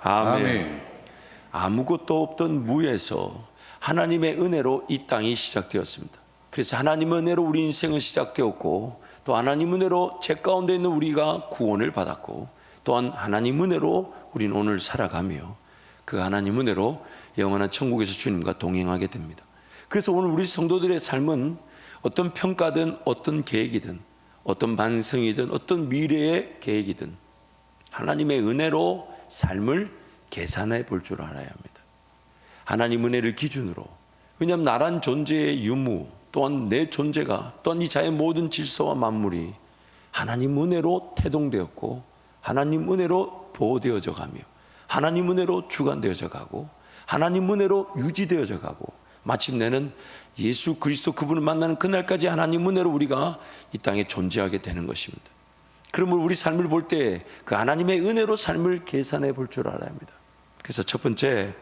아멘. 아무것도 없던 무에서 하나님의 은혜로 이 땅이 시작되었습니다. 그래서 하나님의 은혜로 우리 인생은 시작되었고, 또 하나님 은혜로 죄 가운데 있는 우리가 구원을 받았고, 또한 하나님 은혜로 우리는 오늘 살아가며 그 하나님 은혜로 영원한 천국에서 주님과 동행하게 됩니다. 그래서 오늘 우리 성도들의 삶은 어떤 평가든 어떤 계획이든 어떤 반성이든 어떤 미래의 계획이든 하나님의 은혜로 삶을 계산해 볼 줄 알아야 합니다. 하나님 은혜를 기준으로. 왜냐하면 나란 존재의 유무, 또한 내 존재가, 또한 이 자의 모든 질서와 만물이 하나님 은혜로 태동되었고, 하나님 은혜로 보호되어져 가며, 하나님 은혜로 주관되어져 가고, 하나님 은혜로 유지되어져 가고, 마침내는 예수 그리스도 그분을 만나는 그날까지 하나님 은혜로 우리가 이 땅에 존재하게 되는 것입니다. 그러면 우리 삶을 볼 때 그 하나님의 은혜로 삶을 계산해 볼 줄 알아야 합니다. 그래서 첫 번째,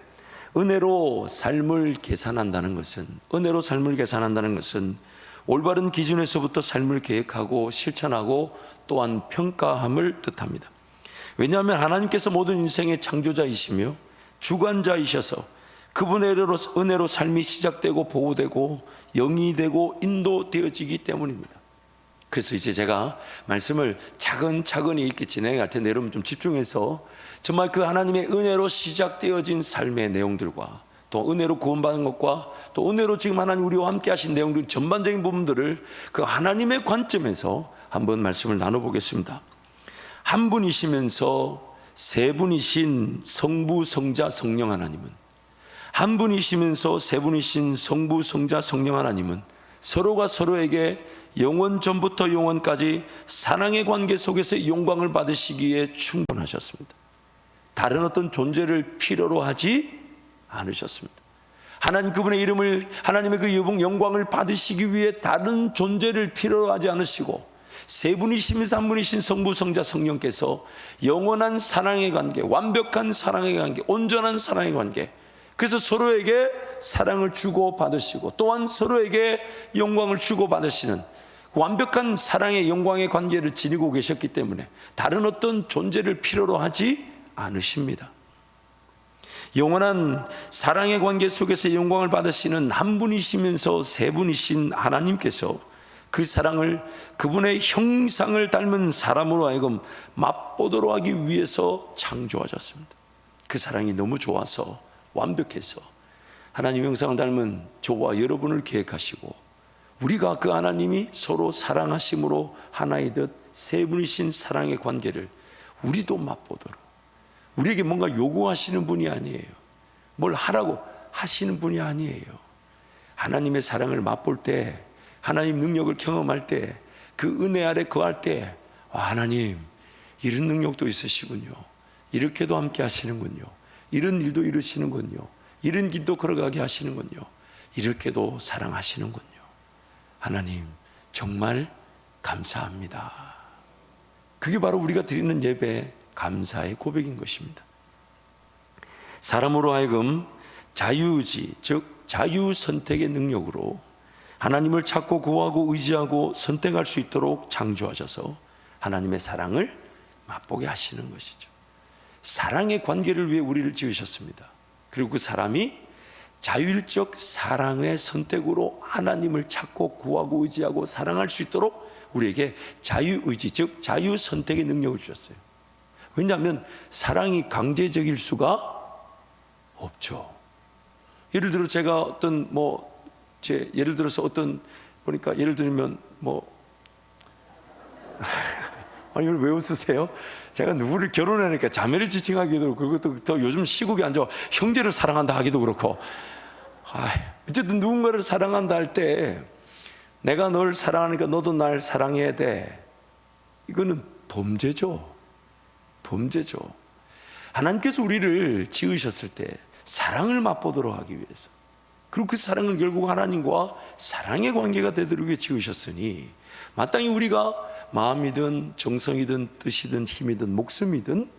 은혜로 삶을 계산한다는 것은, 은혜로 삶을 계산한다는 것은 올바른 기준에서부터 삶을 계획하고 실천하고 또한 평가함을 뜻합니다. 왜냐하면 하나님께서 모든 인생의 창조자이시며 주관자이셔서 그분의 은혜로 삶이 시작되고 보호되고 영위되고 인도되어지기 때문입니다. 그래서 이제 제가 말씀을 차근차근히 이렇게 진행할 텐데 여러분 좀 집중해서 정말 그 하나님의 은혜로 시작되어진 삶의 내용들과 또 은혜로 구원받은 것과 또 은혜로 지금 하나님 우리와 함께 하신 내용들 전반적인 부분들을 그 하나님의 관점에서 한번 말씀을 나눠보겠습니다. 한 분이시면서 세 분이신 성부, 성자, 성령 하나님은, 한 분이시면서 세 분이신 성부, 성자, 성령 하나님은 서로가 서로에게 영원 전부터 영원까지 사랑의 관계 속에서 영광을 받으시기에 충분하셨습니다. 다른 어떤 존재를 필요로 하지 않으셨습니다. 하나님 그분의 이름을, 하나님의 그 영광을 받으시기 위해 다른 존재를 필요로 하지 않으시고 세 분이시면서 한 분이신 성부, 성자, 성령께서 영원한 사랑의 관계, 완벽한 사랑의 관계, 온전한 사랑의 관계, 그래서 서로에게 사랑을 주고 받으시고 또한 서로에게 영광을 주고 받으시는 완벽한 사랑의 영광의 관계를 지니고 계셨기 때문에 다른 어떤 존재를 필요로 하지 않으십니다. 영원한 사랑의 관계 속에서 영광을 받으시는 한 분이시면서 세 분이신 하나님께서 그 사랑을 그분의 형상을 닮은 사람으로 하여금 맛보도록 하기 위해서 창조하셨습니다. 그 사랑이 너무 좋아서 완벽해서 하나님 형상을 닮은 저와 여러분을 계획하시고 우리가 그 하나님이 서로 사랑하심으로 하나이듯 세 분이신 사랑의 관계를 우리도 맛보도록, 우리에게 뭔가 요구하시는 분이 아니에요. 뭘 하라고 하시는 분이 아니에요. 하나님의 사랑을 맛볼 때, 하나님 능력을 경험할 때, 그 은혜 아래 거할 때, 하나님 이런 능력도 있으시군요, 이렇게도 함께 하시는군요, 이런 일도 이루시는군요, 이런 길도 걸어가게 하시는군요, 이렇게도 사랑하시는군요. 하나님 정말 감사합니다. 그게 바로 우리가 드리는 예배, 감사의 고백인 것입니다. 사람으로 하여금 자유의지, 즉 자유선택의 능력으로 하나님을 찾고 구하고 의지하고 선택할 수 있도록 창조하셔서 하나님의 사랑을 맛보게 하시는 것이죠. 사랑의 관계를 위해 우리를 지으셨습니다. 그리고 그 사람이 자율적 사랑의 선택으로 하나님을 찾고 구하고 의지하고 사랑할 수 있도록 우리에게 자유의지, 즉 자유선택의 능력을 주셨어요. 왜냐하면 사랑이 강제적일 수가 없죠. 예를 들어 제가 어떤 예를 들어서 어떤 보니까 예를 들면 아니 왜 웃으세요? 제가 누구를 결혼하니까 자매를 지칭하기도 그렇고 그것도 더 요즘 시국이 안 좋아 형제를 사랑한다 하기도 그렇고 어쨌든 누군가를 사랑한다 할 때 내가 널 사랑하니까 너도 날 사랑해야 돼. 이거는 범죄죠. 범죄죠. 하나님께서 우리를 지으셨을 때 사랑을 맛보도록 하기 위해서, 그리고 그 사랑은 결국 하나님과 사랑의 관계가 되도록 위해 지으셨으니 마땅히 우리가 마음이든 정성이든 뜻이든 힘이든 목숨이든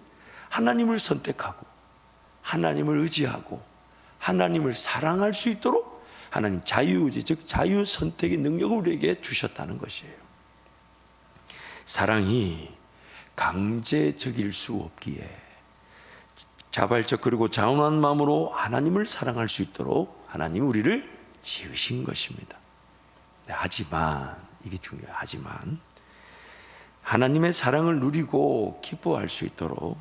하나님을 선택하고 하나님을 의지하고 하나님을 사랑할 수 있도록 하나님 자유의지, 즉 자유선택의 능력을 우리에게 주셨다는 것이에요. 사랑이 강제적일 수 없기에 자발적 그리고 자원한 마음으로 하나님을 사랑할 수 있도록 하나님이 우리를 지으신 것입니다. 하지만 이게 중요해요. 하지만 하나님의 사랑을 누리고 기뻐할 수 있도록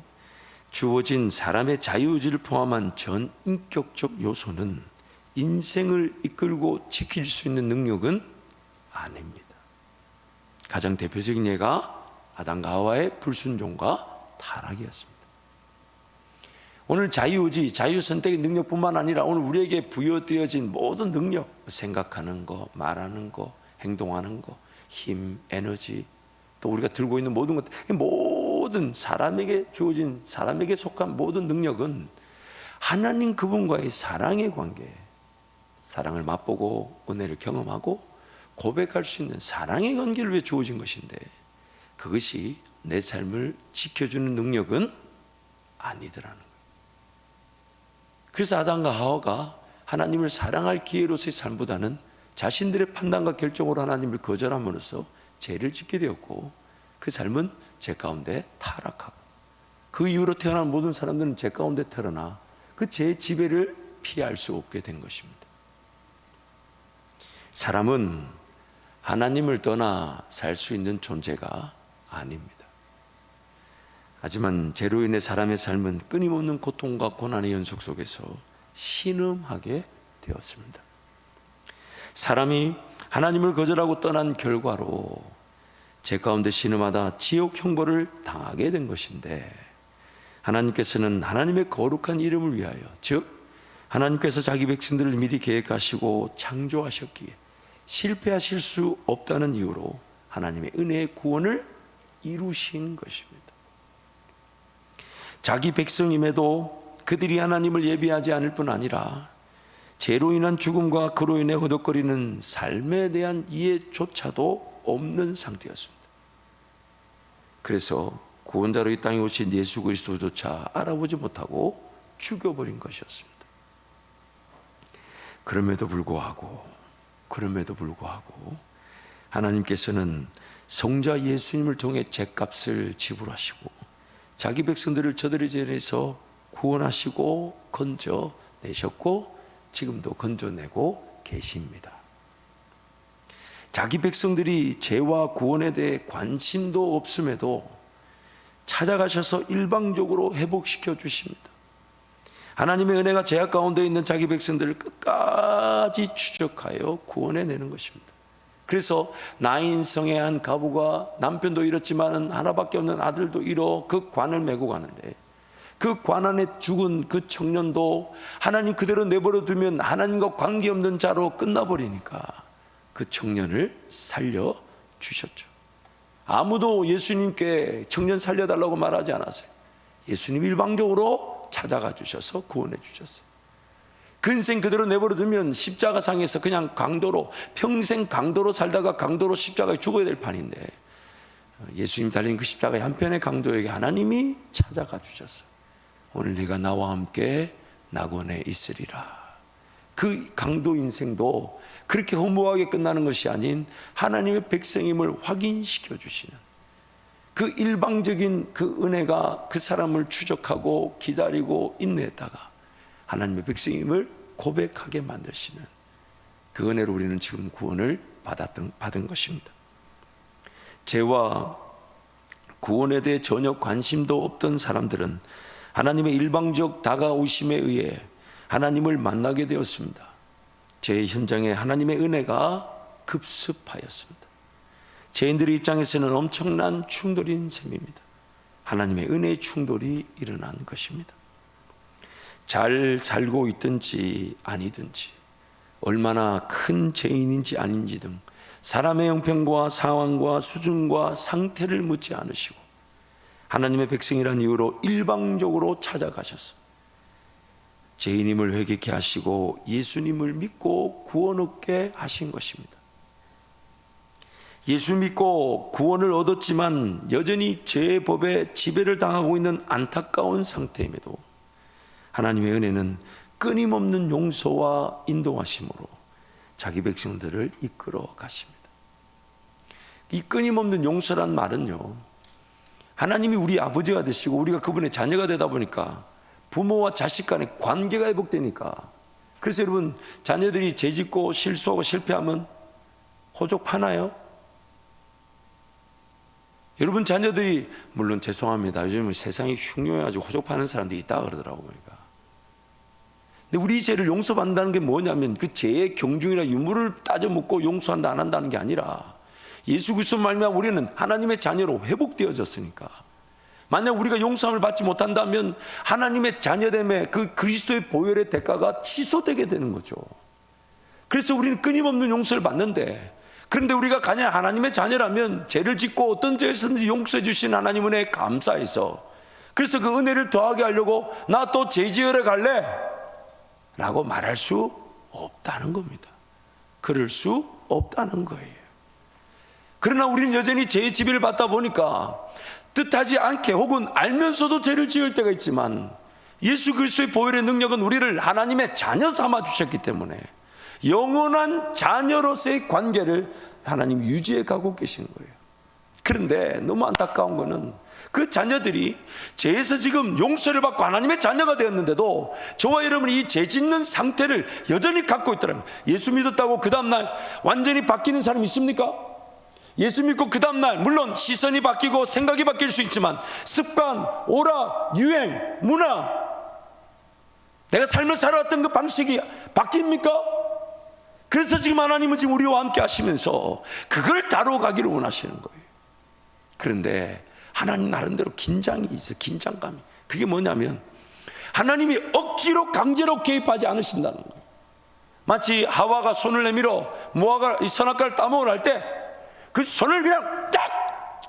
주어진 사람의 자유의지를 포함한 전인격적 요소는 인생을 이끌고 지킬 수 있는 능력은 아닙니다. 가장 대표적인 예가 아담과 하와의 불순종과 타락이었습니다. 오늘 자유의지, 자유선택의 능력뿐만 아니라 오늘 우리에게 부여되어진 모든 능력, 생각하는 거, 말하는 거, 행동하는 거, 힘, 에너지, 또 우리가 들고 있는 모든 것, 모든 사람에게 주어진, 사람에게 속한 모든 능력은 하나님 그분과의 사랑의 관계, 사랑을 맛보고 은혜를 경험하고 고백할 수 있는 사랑의 관계를 위해 주어진 것인데, 그것이 내 삶을 지켜주는 능력은 아니더라는 거예요. 그래서 아담과 하와가 하나님을 사랑할 기회로서의 삶보다는 자신들의 판단과 결정으로 하나님을 거절함으로써 죄를 짓게 되었고, 그 삶은 죄 가운데 타락하고, 그 이후로 태어난 모든 사람들은 죄 가운데 태어나 그 죄의 지배를 피할 수 없게 된 것입니다. 사람은 하나님을 떠나 살 수 있는 존재가 아닙니다. 하지만 죄로 인해 사람의 삶은 끊임없는 고통과 고난의 연속 속에서 신음하게 되었습니다. 사람이 하나님을 거절하고 떠난 결과로 죄 가운데 신음하다 지옥 형벌을 당하게 된 것인데, 하나님께서는 하나님의 거룩한 이름을 위하여, 즉 하나님께서 자기 백성들을 미리 계획하시고 창조하셨기에 실패하실 수 없다는 이유로 하나님의 은혜의 구원을 이루신 것입니다. 자기 백성임에도 그들이 하나님을 예비하지 않을 뿐 아니라 죄로 인한 죽음과 그로 인해 허덕거리는 삶에 대한 이해조차도 없는 상태였습니다. 그래서 구원자로 이 땅에 오신 예수 그리스도조차 알아보지 못하고 죽여버린 것이었습니다. 그럼에도 불구하고 하나님께서는 성자 예수님을 통해 죄값을 지불하시고 자기 백성들을 저들의 죄에서 구원하시고 건져내셨고 지금도 건져내고 계십니다. 자기 백성들이 죄와 구원에 대해 관심도 없음에도 찾아가셔서 일방적으로 회복시켜 주십니다. 하나님의 은혜가 죄악 가운데 있는 자기 백성들을 끝까지 추적하여 구원해내는 것입니다. 그래서 나인성의 한 가부가 남편도 잃었지만 하나밖에 없는 아들도 잃어 그 관을 메고 가는데, 그 관 안에 죽은 그 청년도 하나님 그대로 내버려 두면 하나님과 관계없는 자로 끝나버리니까 그 청년을 살려주셨죠. 아무도 예수님께 청년 살려달라고 말하지 않았어요. 예수님 일방적으로 찾아가 주셔서 구원해 주셨어요. 그 인생 그대로 내버려 두면 십자가상에서 그냥 강도로, 평생 강도로 살다가 강도로 십자가에 죽어야 될 판인데, 예수님 달린 그 십자가의 한편의 강도에게 하나님이 찾아가 주셨어요. 오늘 네가 나와 함께 낙원에 있으리라. 그 강도 인생도 그렇게 허무하게 끝나는 것이 아닌 하나님의 백성임을 확인시켜 주시는 그 일방적인 그 은혜가 그 사람을 추적하고 기다리고 인내했다가 하나님의 백성임을 고백하게 만드시는 그 은혜로 우리는 지금 구원을 받은 것입니다. 죄와 구원에 대해 전혀 관심도 없던 사람들은 하나님의 일방적 다가오심에 의해 하나님을 만나게 되었습니다. 죄의 현장에 하나님의 은혜가 급습하였습니다. 죄인들의 입장에서는 엄청난 충돌인 셈입니다. 하나님의 은혜의 충돌이 일어난 것입니다. 잘 살고 있든지 아니든지, 얼마나 큰 죄인인지 아닌지 등 사람의 형편과 상황과 수준과 상태를 묻지 않으시고 하나님의 백성이라는 이유로 일방적으로 찾아가셔서 죄인임을 회개케 하시고 예수님을 믿고 구원 얻게 하신 것입니다. 예수 믿고 구원을 얻었지만 여전히 죄의 법에 지배를 당하고 있는 안타까운 상태임에도 하나님의 은혜는 끊임없는 용서와 인도하심으로 자기 백성들을 이끌어 가십니다. 이 끊임없는 용서란 말은요, 하나님이 우리 아버지가 되시고 우리가 그분의 자녀가 되다 보니까 부모와 자식 간의 관계가 회복되니까. 그래서 여러분, 자녀들이 죄짓고 실수하고 실패하면 호적 파나요? 여러분 자녀들이, 물론 죄송합니다, 요즘은 세상이 흉흉해가지고 호적 파는 사람도 있다 그러더라고요. 그러니까. 근데 우리 죄를 용서받는다는 게 뭐냐면 그 죄의 경중이나 유무를 따져 묻고 용서한다 안 한다는 게 아니라 예수 그리스도 말미암아 우리는 하나님의 자녀로 회복되어졌으니까. 만약 우리가 용서함을 받지 못한다면 하나님의 자녀됨의 그 그리스도의 보혈의 대가가 취소되게 되는 거죠. 그래서 우리는 끊임없는 용서를 받는데, 그런데 우리가 가냐 하나님의 자녀라면 죄를 짓고 어떤 죄에서든지 용서해 주신 하나님 은혜에 감사해서, 그래서 그 은혜를 더하게 하려고 나 또 죄 지으러 갈래 라고 말할 수 없다는 겁니다. 그럴 수 없다는 거예요. 그러나 우리는 여전히 죄의 지배를 받다 보니까 뜻하지 않게 혹은 알면서도 죄를 지을 때가 있지만, 예수 그리스도의 보혈의 능력은 우리를 하나님의 자녀 삼아 주셨기 때문에 영원한 자녀로서의 관계를 하나님이 유지해 가고 계신 거예요. 그런데 너무 안타까운 거는 그 자녀들이 죄에서 지금 용서를 받고 하나님의 자녀가 되었는데도 저와 여러분이 이 죄 짓는 상태를 여전히 갖고 있더라면, 예수 믿었다고 그 다음날 완전히 바뀌는 사람이 있습니까? 예수 믿고 그 다음날 물론 시선이 바뀌고 생각이 바뀔 수 있지만 습관, 오락, 유행, 문화, 내가 삶을 살아왔던 그 방식이 바뀝니까? 그래서 지금 하나님은 지금 우리와 함께 하시면서 그걸 다루어 가기를 원하시는 거예요. 그런데 하나님 나름대로 긴장이 있어, 긴장감이. 그게 뭐냐면 하나님이 억지로 강제로 개입하지 않으신다는 거예요. 마치 하와가 손을 내밀어 모아가 이 선악과를 따먹으려 할 때 그 손을 그냥 딱,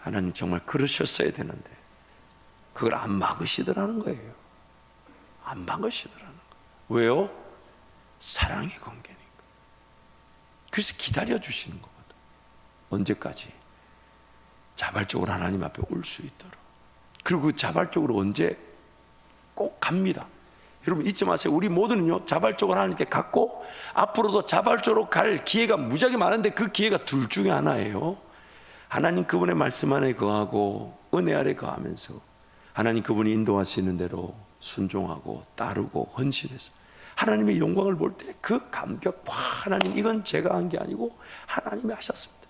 하나님 정말 그러셨어야 되는데 그걸 안 막으시더라는 거예요. 안 막으시더라는 거예요. 왜요? 사랑의 관계니까. 그래서 기다려 주시는 거거든. 언제까지? 자발적으로 하나님 앞에 올 수 있도록. 그리고 그 자발적으로 언제 꼭 갑니다. 여러분 잊지 마세요. 우리 모두는요 자발적으로 하나님께 갔고 앞으로도 자발적으로 갈 기회가 무지하게 많은데 그 기회가 둘 중에 하나예요. 하나님 그분의 말씀 안에 거하고 은혜 아래 거하면서 하나님 그분이 인도하시는 대로 순종하고 따르고 헌신해서 하나님의 영광을 볼 때 그 감격, 와, 하나님 이건 제가 한 게 아니고 하나님이 하셨습니다.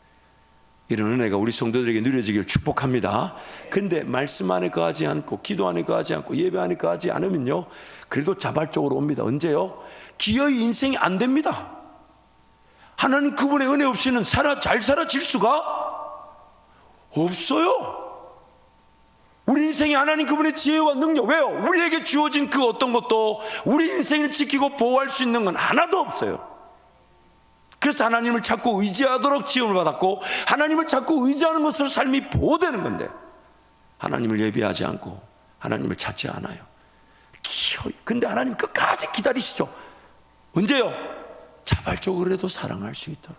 이런 은혜가 우리 성도들에게 누려지기를 축복합니다. 근데 말씀 안에 거하지 않고 기도 안에 거하지 않고 예배 안에 거하지 않으면요 그래도 자발적으로 옵니다. 언제요? 기어이 인생이 안 됩니다. 하나님 그분의 은혜 없이는 잘 살아질 수가 없어요. 우리 인생에 하나님 그분의 지혜와 능력, 왜요? 우리에게 주어진 그 어떤 것도 우리 인생을 지키고 보호할 수 있는 건 하나도 없어요. 그래서 하나님을 찾고 의지하도록 지음을 받았고 하나님을 찾고 의지하는 것으로 삶이 보호되는 건데 하나님을 예배하지 않고 하나님을 찾지 않아요. 근데 하나님 끝까지 기다리시죠. 언제요? 자발적으로라도 사랑할 수 있도록.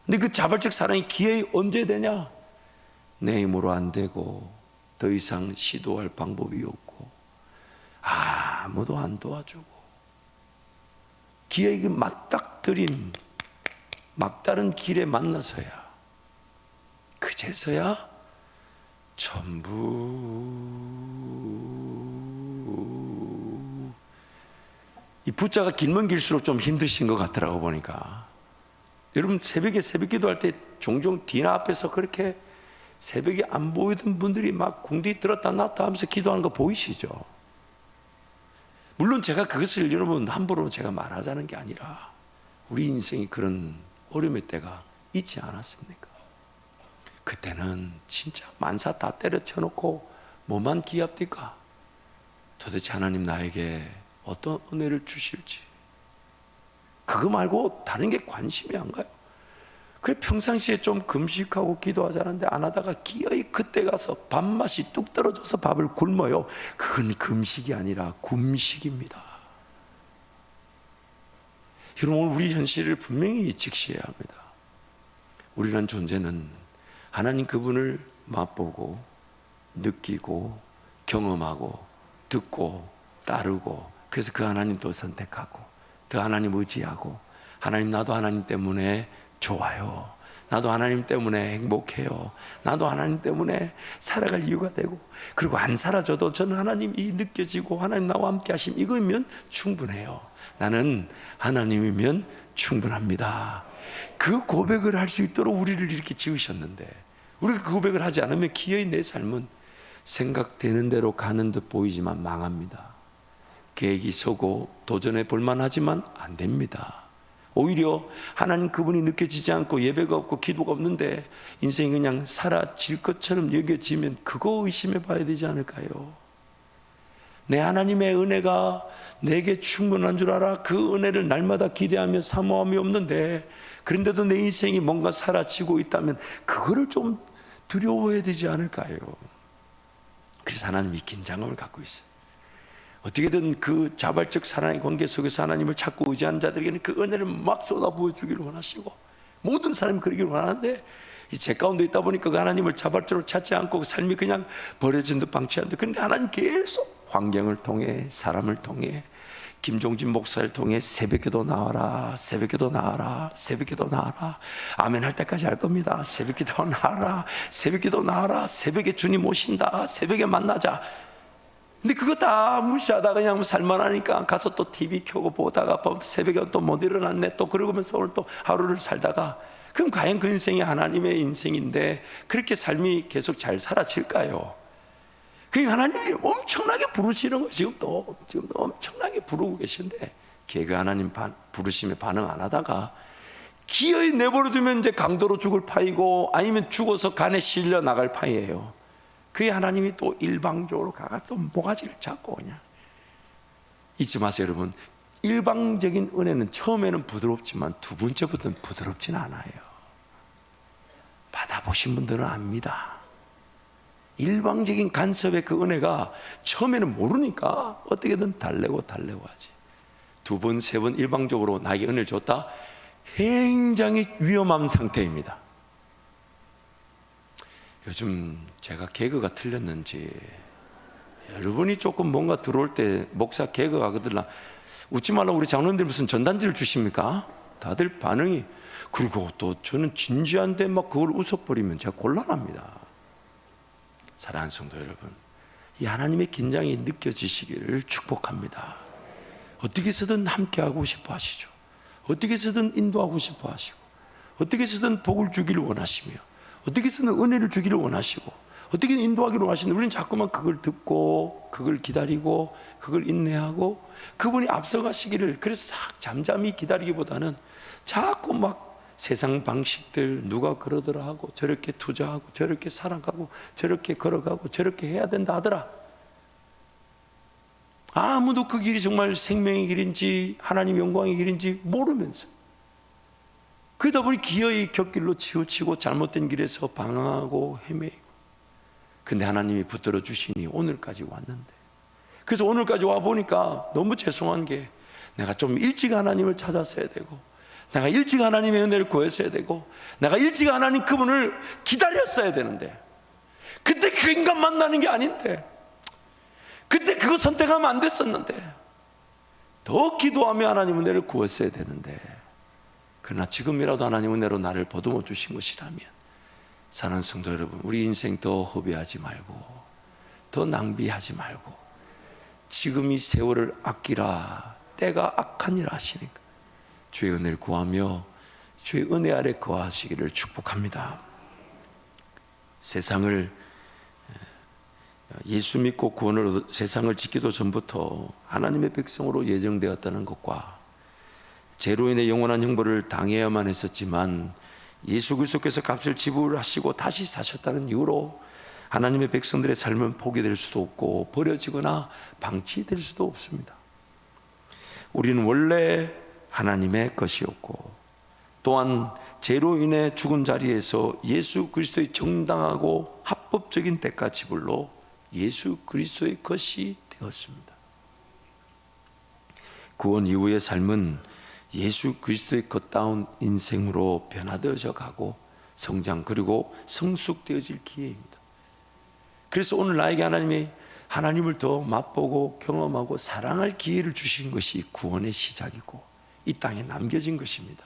근데 그 자발적 사랑이 기회에 언제 되냐? 내 힘으로 안 되고 더 이상 시도할 방법이 없고 아무도 안 도와주고 기회에 맞닥뜨린 막다른 길에 만나서야, 그제서야 전부. 이 부자가 길면 길수록 좀 힘드신 것 같더라고 보니까. 여러분 새벽에 새벽 기도할 때 종종 디나 앞에서 그렇게 새벽에 안 보이던 분들이 막 궁디 들었다 놨다 하면서 기도하는 거 보이시죠? 물론 제가 그것을 여러분 함부로 제가 말하자는 게 아니라 우리 인생이 그런 어려움의 때가 있지 않았습니까? 그때는 진짜 만사 다 때려쳐놓고 뭐만 기합니까? 도대체 하나님 나에게 어떤 은혜를 주실지 그거 말고 다른 게 관심이 안 가요. 그래 평상시에 좀 금식하고 기도하자는데 안 하다가 기어이 그때 가서 밥맛이 뚝 떨어져서 밥을 굶어요. 그건 금식이 아니라 굶식입니다. 여러분 우리 현실을 분명히 직시해야 합니다. 우리란 존재는 하나님 그분을 맛보고 느끼고 경험하고 듣고 따르고 그래서 그 하나님도 선택하고 그 하나님 의지하고 하나님 나도 하나님 때문에 좋아요. 나도 하나님 때문에 행복해요. 나도 하나님 때문에 살아갈 이유가 되고, 그리고 안 살아줘도 저는 하나님이 느껴지고 하나님 나와 함께 하심, 이거면 충분해요. 나는 하나님이면 충분합니다. 그 고백을 할 수 있도록 우리를 이렇게 지으셨는데, 우리가 그 고백을 하지 않으면 기어이 내 삶은 생각되는 대로 가는 듯 보이지만 망합니다. 계획이 서고 도전해 볼만 하지만 안 됩니다. 오히려 하나님 그분이 느껴지지 않고 예배가 없고 기도가 없는데 인생이 그냥 사라질 것처럼 여겨지면 그거 의심해 봐야 되지 않을까요? 내 하나님의 은혜가 내게 충분한 줄 알아. 그 은혜를 날마다 기대하며 사모함이 없는데, 그런데도 내 인생이 뭔가 사라지고 있다면 그거를 좀 두려워해야 되지 않을까요? 그래서 하나님이 긴장감을 갖고 있어요. 어떻게든 그 자발적 사랑의 관계 속에서 하나님을 찾고 의지하는 자들에게는 그 은혜를 막 쏟아부어 주기를 원하시고, 모든 사람이 그러기를 원하는데, 제 가운데 있다 보니까 그 하나님을 자발적으로 찾지 않고 삶이 그냥 버려진 듯 방치한데, 그런데 하나님 계속 환경을 통해, 사람을 통해, 김종진 목사를 통해 새벽에도 나와라, 새벽에도 나와라, 새벽에도 나와라, 아멘 할 때까지 할 겁니다. 새벽에도 나와라, 새벽에도 나와라, 새벽에 주님 오신다, 새벽에 만나자. 근데 그거 다 무시하다가 그냥 살만하니까 가서 또 TV 켜고 보다가 새벽에 또 못 일어났네, 또 그러면서 오늘 또 하루를 살다가, 그럼 과연 그 인생이 하나님의 인생인데 그렇게 삶이 계속 잘 사라질까요? 그 하나님이 엄청나게 부르시는 거, 지금도 엄청나게 부르고 계신데, 그 하나님 부르심에 반응 안 하다가 기어이 내버려 두면 이제 강도로 죽을 파이고, 아니면 죽어서 간에 실려 나갈 파이예요. 그게 하나님이 또 일방적으로 가가 또 모가지를 잡고 그냥. 잊지 마세요 여러분, 일방적인 은혜는 처음에는 부드럽지만 두 번째부터는 부드럽진 않아요. 받아보신 분들은 압니다. 일방적인 간섭의 그 은혜가 처음에는 모르니까 어떻게든 달래고 하지. 두 번, 세 번 일방적으로 나에게 은혜를 줬다, 굉장히 위험한 상태입니다. 요즘 제가 개그가 틀렸는지 여러분이 조금 뭔가 들어올 때 목사 개그가 그들라 웃지 말라고 우리 장로님들 무슨 전단지를 주십니까? 다들 반응이, 그리고 또 저는 진지한데 막 그걸 웃어버리면 제가 곤란합니다. 사랑하는 성도 여러분, 이 하나님의 긴장이 느껴지시기를 축복합니다. 어떻게 해서든 함께하고 싶어 하시죠. 어떻게 해서든 인도하고 싶어 하시고, 어떻게 해서든 복을 주기를 원하시며, 어떻게 해서든 은혜를 주기를 원하시고, 어떻게 인도하기를 원하시는데, 우리는 자꾸만 그걸 듣고 그걸 기다리고 그걸 인내하고 그분이 앞서가시기를, 그래서 잠잠히 기다리기보다는 자꾸 막 세상 방식들, 누가 그러더라 하고 저렇게 투자하고 저렇게 살아가고 저렇게 걸어가고 저렇게 해야 된다 하더라. 아무도 그 길이 정말 생명의 길인지 하나님 영광의 길인지 모르면서, 그러다 보니 기어이 곁길로 치우치고 잘못된 길에서 방황하고 헤매고, 근데 하나님이 붙들어 주시니 오늘까지 왔는데, 그래서 오늘까지 와보니까 너무 죄송한 게, 내가 좀 일찍 하나님을 찾았어야 되고, 내가 일찍 하나님의 은혜를 구했어야 되고, 내가 일찍 하나님 그분을 기다렸어야 되는데, 그때 그 인간 만나는 게 아닌데, 그때 그거 선택하면 안 됐었는데, 더 기도하며 하나님 은혜를 구했어야 되는데, 그러나 지금이라도 하나님 은혜로 나를 보듬어 주신 것이라면, 사랑하는 성도 여러분, 우리 인생 더 허비하지 말고 더 낭비하지 말고 지금 이 세월을 아끼라. 때가 악하니라 하시니까 주의 은혜를 구하며 주의 은혜 아래 거하시기를 축복합니다. 세상을 예수 믿고 구원을 세상을 짓기도 전부터 하나님의 백성으로 예정되었다는 것과, 죄로 인해 영원한 형벌을 당해야만 했었지만 예수 그리스도께서 값을 지불하시고 다시 사셨다는 이유로 하나님의 백성들의 삶은 포기될 수도 없고 버려지거나 방치될 수도 없습니다. 우리는 원래 하나님의 것이었고, 또한 죄로 인해 죽은 자리에서 예수 그리스도의 정당하고 합법적인 대가 지불로 예수 그리스도의 것이 되었습니다. 구원 이후의 삶은 예수 그리스도의 것다운 인생으로 변화되어져 가고 성장, 그리고 성숙되어질 기회입니다. 그래서 오늘 나에게 하나님이 하나님을 더 맛보고 경험하고 사랑할 기회를 주신 것이 구원의 시작이고 이 땅에 남겨진 것입니다.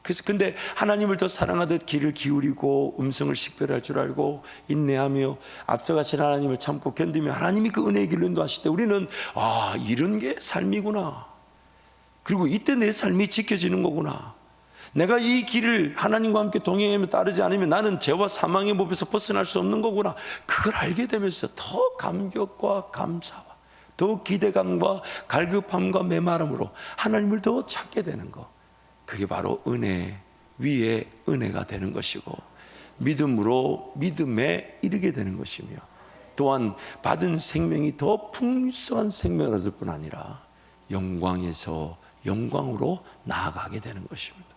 그래서 근데 하나님을 더 사랑하듯 귀를 기울이고 음성을 식별할 줄 알고 인내하며 앞서가신 하나님을 참고 견디며 하나님이 그 은혜의 길로 인도하실 때 우리는 이런 게 삶이구나. 그리고 이때 내 삶이 지켜지는 거구나. 내가 이 길을 하나님과 함께 동행하며 따르지 않으면 나는 죄와 사망의 법에서 벗어날 수 없는 거구나. 그걸 알게 되면서 더 감격과 감사와 더 기대감과 갈급함과 메마름으로 하나님을 더 찾게 되는 거. 그게 바로 은혜 위에 은혜가 되는 것이고 믿음으로 믿음에 이르게 되는 것이며 또한 받은 생명이 더 풍성한 생명을 얻을 뿐 아니라 영광에서 영광으로 나아가게 되는 것입니다.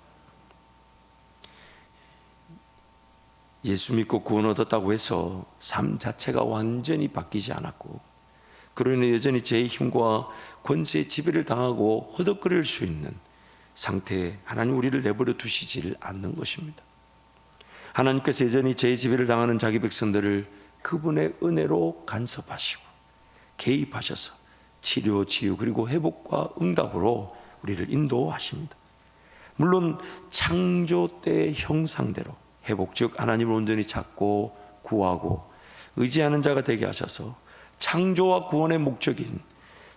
예수 믿고 구원 얻었다고 해서 삶 자체가 완전히 바뀌지 않았고 그로 인해 여전히 죄의 힘과 권세의 지배를 당하고 허덕거릴 수 있는 상태에 하나님 우리를 내버려 두시지를 않는 것입니다. 하나님께서 여전히 죄의 지배를 당하는 자기 백성들을 그분의 은혜로 간섭하시고 개입하셔서 치료, 치유 그리고 회복과 응답으로 우리를 인도하십니다. 물론 창조 때의 형상대로 회복, 즉 하나님을 온전히 찾고 구하고 의지하는 자가 되게 하셔서 창조와 구원의 목적인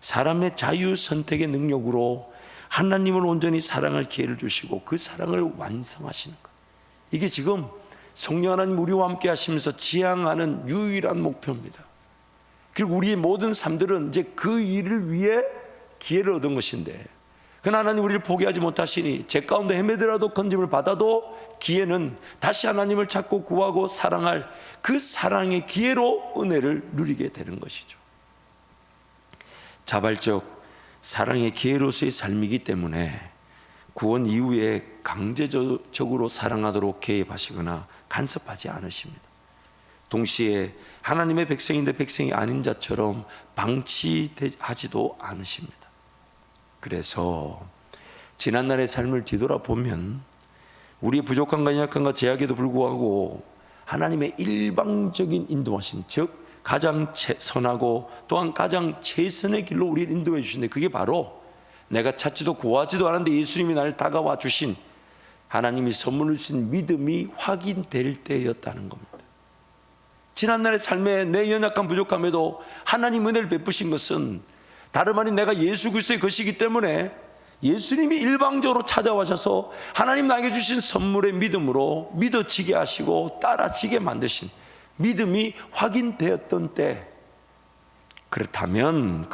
사람의 자유 선택의 능력으로 하나님을 온전히 사랑할 기회를 주시고 그 사랑을 완성하시는 것. 이게 지금 성령 하나님 우리와 함께 하시면서 지향하는 유일한 목표입니다. 그리고 우리의 모든 삶들은 이제 그 일을 위해 기회를 얻은 것인데 그러나 하나님 우리를 포기하지 못하시니 죄 가운데 헤매더라도 건짐을 받아도 기회는 다시 하나님을 찾고 구하고 사랑할 그 사랑의 기회로 은혜를 누리게 되는 것이죠. 자발적 사랑의 기회로서의 삶이기 때문에 구원 이후에 강제적으로 사랑하도록 개입하시거나 간섭하지 않으십니다. 동시에 하나님의 백성인데 백성이 아닌 자처럼 방치하지도 않으십니다. 그래서 지난날의 삶을 뒤돌아보면 우리의 부족함과 연약함과 제약에도 불구하고 하나님의 일방적인 인도하심, 즉 가장 선하고 또한 가장 최선의 길로 우리를 인도해 주시는데 그게 바로 내가 찾지도 구하지도 않았는데 예수님이 나를 다가와 주신 하나님이 선물을 주신 믿음이 확인될 때였다는 겁니다. 지난날의 삶에 내 연약한 부족함에도 하나님 은혜를 베푸신 것은 다름 아닌 내가 예수 그리스도의 것이기 때문에 예수님이 일방적으로 찾아와셔서 하나님 나에게 주신 선물의 믿음으로 믿어지게 하시고 따라지게 만드신 믿음이 확인되었던 때, 그렇다면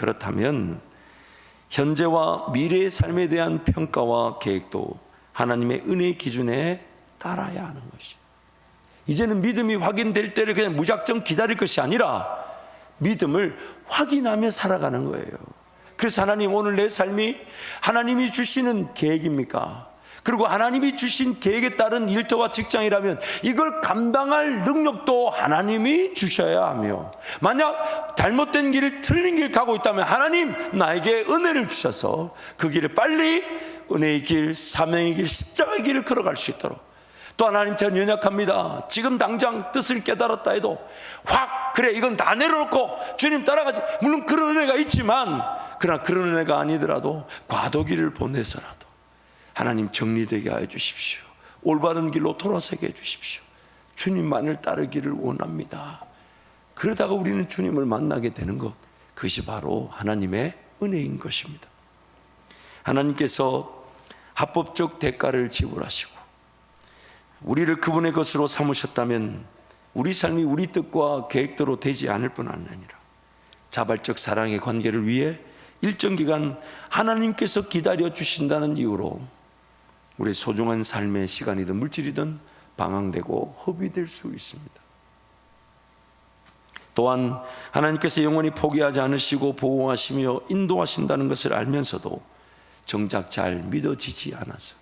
현재와 미래의 삶에 대한 평가와 계획도 하나님의 은혜의 기준에 따라야 하는 것이죠. 이제는 믿음이 확인될 때를 그냥 무작정 기다릴 것이 아니라 믿음을 확인하며 살아가는 거예요. 그래서 하나님, 오늘 내 삶이 하나님이 주시는 계획입니까? 그리고 하나님이 주신 계획에 따른 일터와 직장이라면 이걸 감당할 능력도 하나님이 주셔야 하며, 만약 잘못된 길을 틀린 길 가고 있다면 하나님 나에게 은혜를 주셔서 그 길을 빨리 은혜의 길, 사명의 길, 십자가의 길을 걸어갈 수 있도록. 또 하나님, 저는 연약합니다. 지금 당장 뜻을 깨달았다 해도 그래 이건 다 내려놓고 주님 따라가지. 물론 그런 은혜가 있지만, 그러나 그런 은혜가 아니더라도 과도기를 보내서라도 하나님 정리되게 하여 주십시오. 올바른 길로 돌아서게 해 주십시오. 주님만을 따르기를 원합니다. 그러다가 우리는 주님을 만나게 되는 것, 그것이 바로 하나님의 은혜인 것입니다. 하나님께서 합법적 대가를 지불하시고 우리를 그분의 것으로 삼으셨다면 우리 삶이 우리 뜻과 계획대로 되지 않을 뿐 아니라 자발적 사랑의 관계를 위해 일정 기간 하나님께서 기다려 주신다는 이유로 우리의 소중한 삶의 시간이든 물질이든 방황되고 허비될 수 있습니다. 또한 하나님께서 영원히 포기하지 않으시고 보호하시며 인도하신다는 것을 알면서도 정작 잘 믿어지지 않아서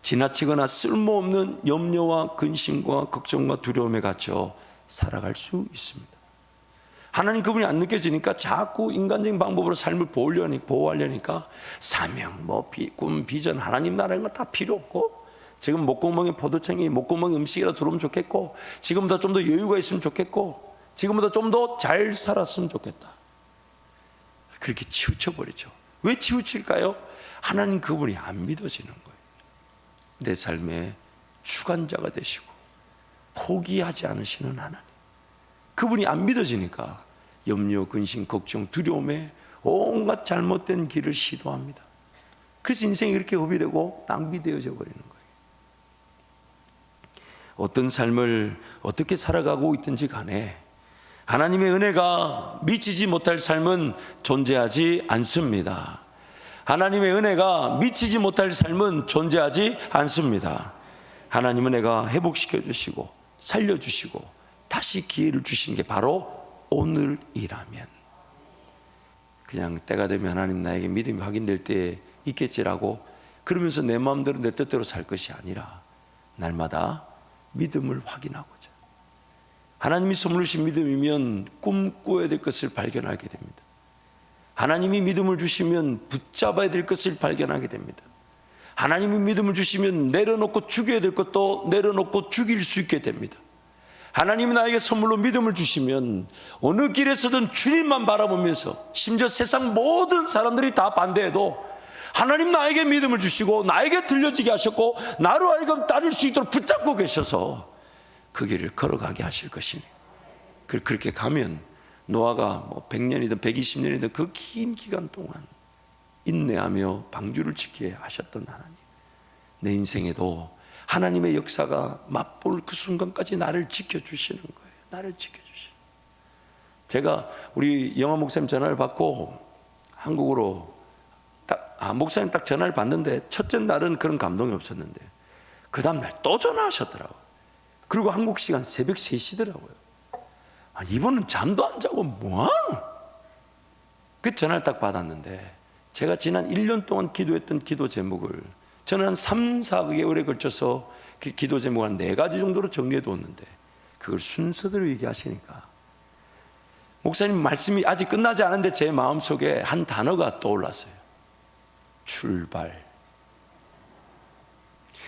지나치거나 쓸모없는 염려와 근심과 걱정과 두려움에 갇혀 살아갈 수 있습니다. 하나님 그분이 안 느껴지니까 자꾸 인간적인 방법으로 삶을 보호하려니까 사명, 꿈, 비전, 하나님 나라는 건 다 필요 없고, 지금 목구멍에 포도청이 목구멍에 음식이라도 들어오면 좋겠고, 지금보다 좀 더 여유가 있으면 좋겠고, 지금보다 좀 더 잘 살았으면 좋겠다. 그렇게 치우쳐버리죠. 왜 치우칠까요? 하나님 그분이 안 믿어지는 거예요. 내 삶의 주관자가 되시고 포기하지 않으시는 하나님, 그분이 안 믿어지니까 염려, 근심, 걱정, 두려움에 온갖 잘못된 길을 시도합니다. 그래서 인생이 그렇게 허비되고 낭비되어져 버리는 거예요. 어떤 삶을 어떻게 살아가고 있든지 간에 하나님의 은혜가 미치지 못할 삶은 존재하지 않습니다. 하나님의 은혜가 미치지 못할 삶은 존재하지 않습니다. 하나님 은혜가 회복시켜 주시고 살려주시고 다시 기회를 주시는 게 바로 오늘이라면, 그냥 때가 되면 하나님 나에게 믿음이 확인될 때 있겠지라고 그러면서 내 마음대로 내 뜻대로 살 것이 아니라 날마다 믿음을 확인하고자, 하나님이 선물로 주신 믿음이면 꿈꿔야 될 것을 발견하게 됩니다. 하나님이 믿음을 주시면 붙잡아야 될 것을 발견하게 됩니다. 하나님이 믿음을 주시면 내려놓고 죽여야 될 것도 내려놓고 죽일 수 있게 됩니다. 하나님이 나에게 선물로 믿음을 주시면 어느 길에서든 주님만 바라보면서, 심지어 세상 모든 사람들이 다 반대해도 하나님 나에게 믿음을 주시고 나에게 들려지게 하셨고 나로 하여금 따를 수 있도록 붙잡고 계셔서 그 길을 걸어가게 하실 것이니, 그렇게 가면 노아가 100년이든 120년이든 그 긴 기간 동안 인내하며 방주를 지키게 하셨던 하나님, 내 인생에도 하나님의 역사가 맛볼 그 순간까지 나를 지켜주시는 거예요. 나를 지켜주시는. 제가 우리 영화 목사님 전화를 받고 한국으로 목사님 딱 전화를 받는데 첫째 날은 그런 감동이 없었는데 그 다음날 또 전화하셨더라고요. 그리고 한국 시간 새벽 3시더라고요. 이분은 잠도 안 자고 뭐하노? 그 전화를 딱 받았는데 제가 지난 1년 동안 기도했던 기도 제목을 저는 한 3, 4개월에 걸쳐서 그 기도 제목을 한 4가지 정도로 정리해 두었는데 그걸 순서대로 얘기하시니까 목사님 말씀이 아직 끝나지 않은데 제 마음속에 한 단어가 떠올랐어요. 출발.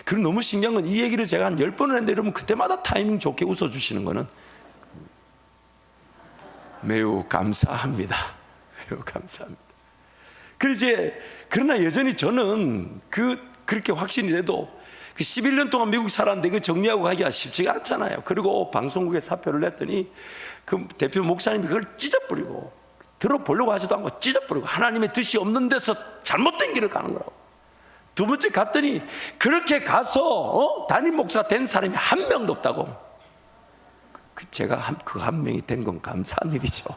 그리고 너무 신기한 건 이 얘기를 제가 한 10번을 했는데 여러분 그때마다 타이밍 좋게 웃어주시는 거는 매우 감사합니다. 매우 감사합니다. 그러나 여전히 저는 그렇게 확신이 돼도 그 11년 동안 미국 살았는데 그 정리하고 가기가 쉽지가 않잖아요. 그리고 방송국에 사표를 냈더니 그 대표 목사님이 그걸 찢어버리고 들어보려고 하지도 않고 찢어버리고 하나님의 뜻이 없는 데서 잘못된 길을 가는 거라고. 두 번째 갔더니 그렇게 가서 담임 목사 된 사람이 한 명도 없다고. 제가 그 한 명이 된 건 감사한 일이죠.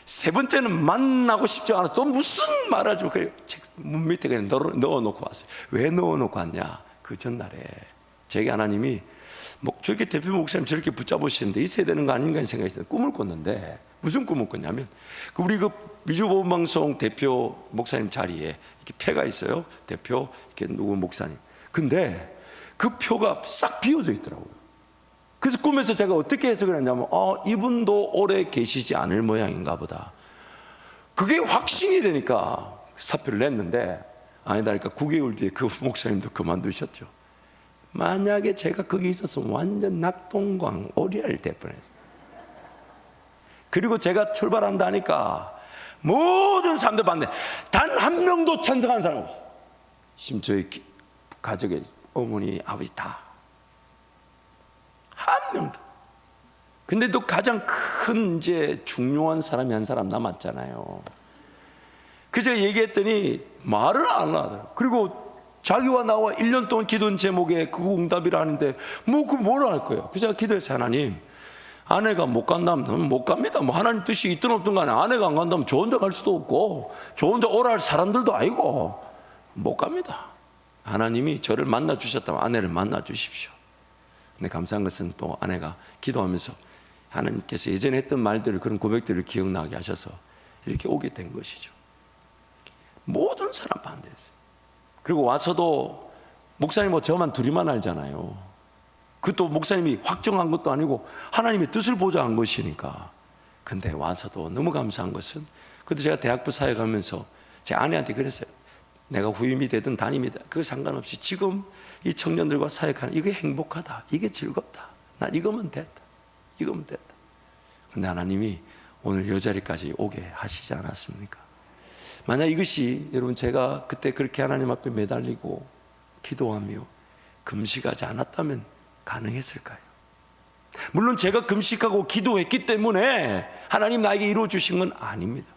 세 번째는 만나고 싶지 않아서 또 무슨 말을 좀 책 문 밑에 그냥 넣어놓고 왔어요. 왜 넣어놓고 왔냐? 그 전날에 제게 하나님이 저렇게 대표 목사님 저렇게 붙잡으시는데 있어야 되는 거 아닌가 생각이 있어요. 꿈을 꿨는데 무슨 꿈을 꿨냐면 우리 그 미주보험방송 대표 목사님 자리에 이렇게 표가 있어요. 대표 이렇게 누구 목사님. 근데 그 표가 싹 비워져 있더라고요. 그래서 꿈에서 제가 어떻게 해석을 했냐면 이분도 오래 계시지 않을 모양인가 보다. 그게 확신이 되니까 사표를 냈는데 아니다니까 9개월 뒤에 그 목사님도 그만두셨죠. 만약에 제가 거기 있었으면 완전 낙동강 오리알 될 뻔했어요. 그리고 제가 출발한다 하니까 모든 사람들 반대, 단 한 명도 찬성하는 사람 없어요. 심지어 저희 가족의 어머니 아버지 다 한 명도. 근데 또 가장 큰 중요한 사람이 한 사람 남았잖아요. 그래서 제가 얘기했더니 말을 안 하더라고요. 그리고 자기와 나와 1년 동안 기도한 제목에 그거 응답이라 하는데 뭐라 할 거예요. 그래서 제가 기도했어요. 하나님, 아내가 못 간다면 못 갑니다. 하나님 뜻이 있든 없든 간에 아내가 안 간다면 저 혼자 갈 수도 없고 저 혼자 오라 할 사람들도 아니고 못 갑니다. 하나님이 저를 만나 주셨다면 아내를 만나 주십시오. 근데 감사한 것은 또 아내가 기도하면서 하나님께서 예전에 했던 말들을, 그런 고백들을 기억나게 하셔서 이렇게 오게 된 것이죠. 모든 사람 반대했어요. 그리고 와서도 목사님 저만 둘이만 알잖아요. 그것도 목사님이 확정한 것도 아니고 하나님의 뜻을 보자 한 것이니까. 근데 와서도 너무 감사한 것은, 그것도 제가 대학부 사역하면서 제 아내한테 그랬어요. 내가 후임이 되든 담임이 되든 그거 상관없이 지금 이 청년들과 사역하는 이게 행복하다, 이게 즐겁다, 난 이거면 됐다, 이거면 됐다. 근데 하나님이 오늘 이 자리까지 오게 하시지 않았습니까? 만약 이것이 여러분 제가 그때 그렇게 하나님 앞에 매달리고 기도하며 금식하지 않았다면 가능했을까요? 물론 제가 금식하고 기도했기 때문에 하나님 나에게 이루어 주신 건 아닙니다.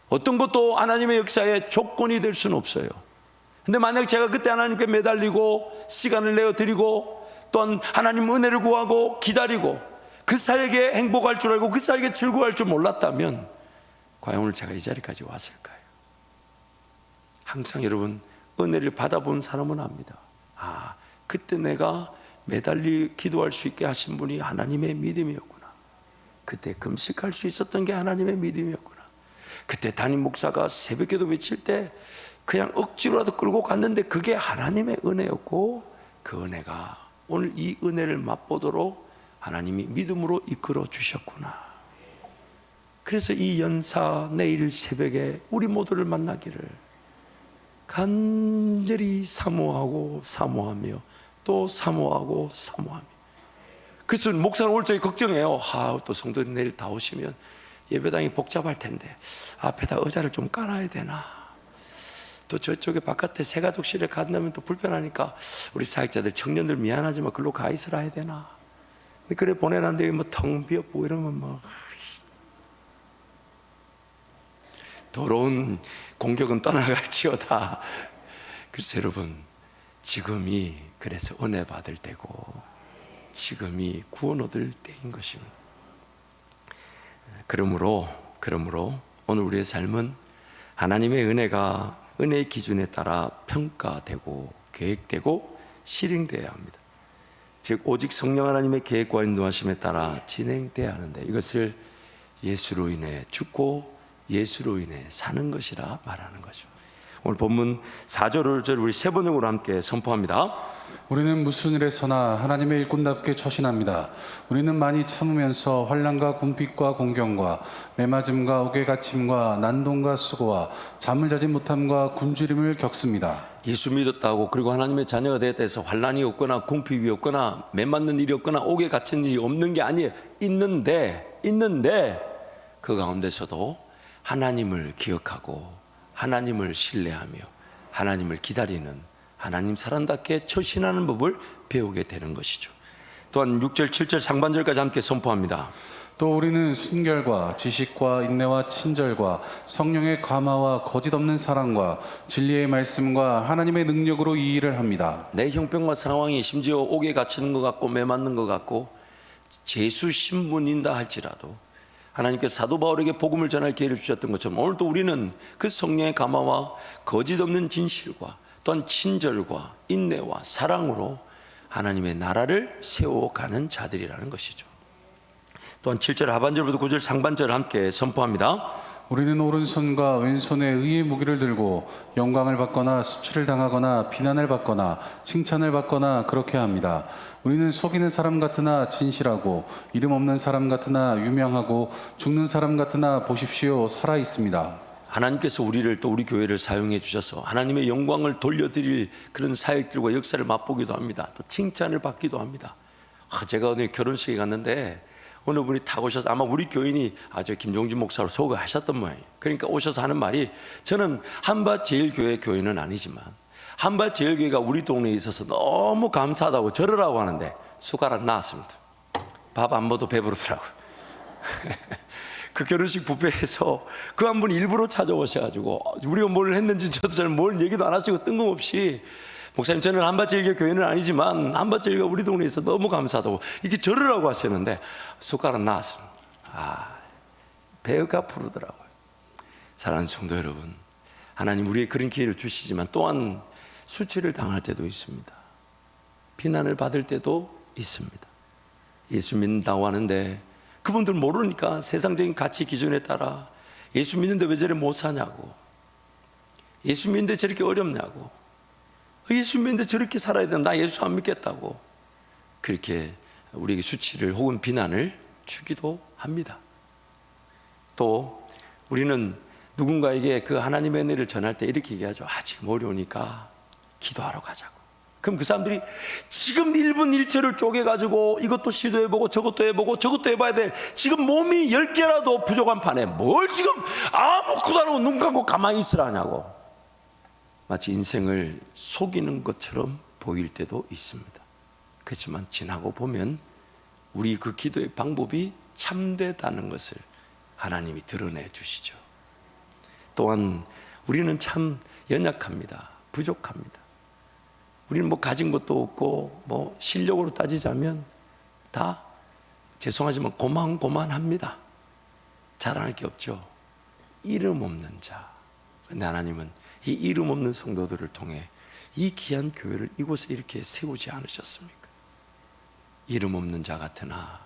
어떤 것도 하나님의 역사에 조건이 될 수는 없어요. 근데 만약 제가 그때 하나님께 매달리고 시간을 내어드리고 또한 하나님 은혜를 구하고 기다리고 그 사이에 행복할 줄 알고 그 사이에 즐거워할 줄 몰랐다면 과연 오늘 제가 이 자리까지 왔을까요? 항상 여러분 은혜를 받아본 사람은 압니다. 그때 내가 매달리 기도할 수 있게 하신 분이 하나님의 믿음이었구나. 그때 금식할 수 있었던 게 하나님의 믿음이었구나. 그때 담임 목사가 새벽기도 외칠 때 그냥 억지로라도 끌고 갔는데 그게 하나님의 은혜였고 그 은혜가 오늘 이 은혜를 맛보도록 하나님이 믿음으로 이끌어 주셨구나. 그래서 이 연사 내일 새벽에 우리 모두를 만나기를 간절히 사모하고 사모하며 또 사모하고 사모하며. 그래서 목사는 오늘 저희 걱정해요. 또 성도님 내일 다 오시면 예배당이 복잡할 텐데 앞에다 의자를 좀 깔아야 되나, 또 저쪽에 바깥에 새가족실에 간다면 또 불편하니까 우리 사역자들 청년들 미안하지만 글로 가 있으라 해야 되나. 근데 그래 보내놨는데 뭐 텅 비었고 이러면 뭐 더러운 공격은 떠나갈지어다. 그래서 여러분 지금이 그래서 은혜 받을 때고 지금이 구원 얻을 때인 것입니다. 그러므로 오늘 우리의 삶은 하나님의 은혜가 은혜의 기준에 따라 평가되고 계획되고 실행되어야 합니다. 즉 오직 성령 하나님의 계획과 인도하심에 따라 진행되어야 하는데 이것을 예수로 인해 죽고 예수로 인해 사는 것이라 말하는 거죠. 오늘 본문 4절을 우리 세 번역으로 함께 선포합니다. 우리는 무슨 일에서나 하나님의 일꾼답게 처신합니다. 우리는 많이 참으면서 환난과 궁핍과 공경과 매맞음과 옥외갇힘과 난동과 수고와 잠을 자지 못함과 굶주림을 겪습니다. 예수 믿었다고 그리고 하나님의 자녀가 되었다 해서 환난이 없거나 궁핍이 없거나 매맞는 일이 없거나 옥에 갇힌 일이 없는 게 아니에요. 있는데 그 가운데서도 하나님을 기억하고 하나님을 신뢰하며 하나님을 기다리는 하나님 사람답게 처신하는 법을 배우게 되는 것이죠. 또한 6절 7절 상반절까지 함께 선포합니다. 또 우리는 순결과 지식과 인내와 친절과 성령의 감화와 거짓 없는 사랑과 진리의 말씀과 하나님의 능력으로 이 일을 합니다. 내 형편과 상황이 심지어 옥에 갇히는 것 같고 매맞는 것 같고 제수 신분인다 할지라도 하나님께서 사도 바울에게 복음을 전할 기회를 주셨던 것처럼 오늘도 우리는 그 성령의 감화와 거짓 없는 진실과 또한 친절과 인내와 사랑으로 하나님의 나라를 세워가는 자들이라는 것이죠. 또한 7절 하반절부터 9절 상반절을 함께 선포합니다. 우리는 오른손과 왼손에 의의 무기를 들고 영광을 받거나 수치를 당하거나 비난을 받거나 칭찬을 받거나 그렇게 합니다. 우리는 속이는 사람 같으나 진실하고 이름 없는 사람 같으나 유명하고 죽는 사람 같으나 보십시오 살아 있습니다. 하나님께서 우리를 또 우리 교회를 사용해 주셔서 하나님의 영광을 돌려드릴 그런 사역들과 역사를 맛보기도 합니다. 또 칭찬을 받기도 합니다. 제가 오늘 결혼식에 갔는데 어느 분이 딱 오셔서 아마 우리 교인이 저 김종진 목사로 소개하셨던 모양이에요. 그러니까 오셔서 하는 말이 저는 한밭제일교회 교인은 아니지만 한밭제일교회가 우리 동네에 있어서 너무 감사하다고 절으라고 하는데 숟가락 나왔습니다. 밥 안 먹어도 배부르더라고요. 그 결혼식 뷔페에서 그 한 분이 일부러 찾아오셔가지고 우리가 뭘 했는지 저도 잘 뭘 얘기도 안 하시고 뜬금없이 목사님 저는 한밭제일교 교회는 아니지만 한밭제일교가 우리 동네에 있어 너무 감사하다고 이렇게 절으라고 하시는데 숟가락 나왔습니다. 배가 부르더라고요. 사랑하는 성도 여러분, 하나님 우리에게 그런 기회를 주시지만 또한 수치를 당할 때도 있습니다. 비난을 받을 때도 있습니다. 예수 믿는다고 하는데 그분들 모르니까 세상적인 가치 기준에 따라 예수 믿는데 왜 저래 못 사냐고, 예수 믿는데 저렇게 어렵냐고, 예수 믿는데 저렇게 살아야 된다, 나 예수 안 믿겠다고 그렇게 우리에게 수치를 혹은 비난을 주기도 합니다. 또 우리는 누군가에게 그 하나님의 은혜를 전할 때 이렇게 얘기하죠. 지금 어려우니까 기도하러 가자고. 그럼 그 사람들이 지금 1분 1초를 쪼개가지고 이것도 시도해보고 저것도 해보고 저것도 해봐야 돼. 지금 몸이 10개라도 부족한 판에 뭘 지금 아무것도 안 하고 눈 감고 가만히 있으라냐고. 마치 인생을 속이는 것처럼 보일 때도 있습니다. 그렇지만 지나고 보면 우리 그 기도의 방법이 참되다는 것을 하나님이 드러내 주시죠. 또한 우리는 참 연약합니다. 부족합니다. 우리는 뭐 가진 것도 없고 뭐 실력으로 따지자면 다 죄송하지만 고만고만합니다. 자랑할 게 없죠. 이름 없는 자. 근데 하나님은 이 이름 없는 성도들을 통해 이 귀한 교회를 이곳에 이렇게 세우지 않으셨습니까? 이름 없는 자 같으나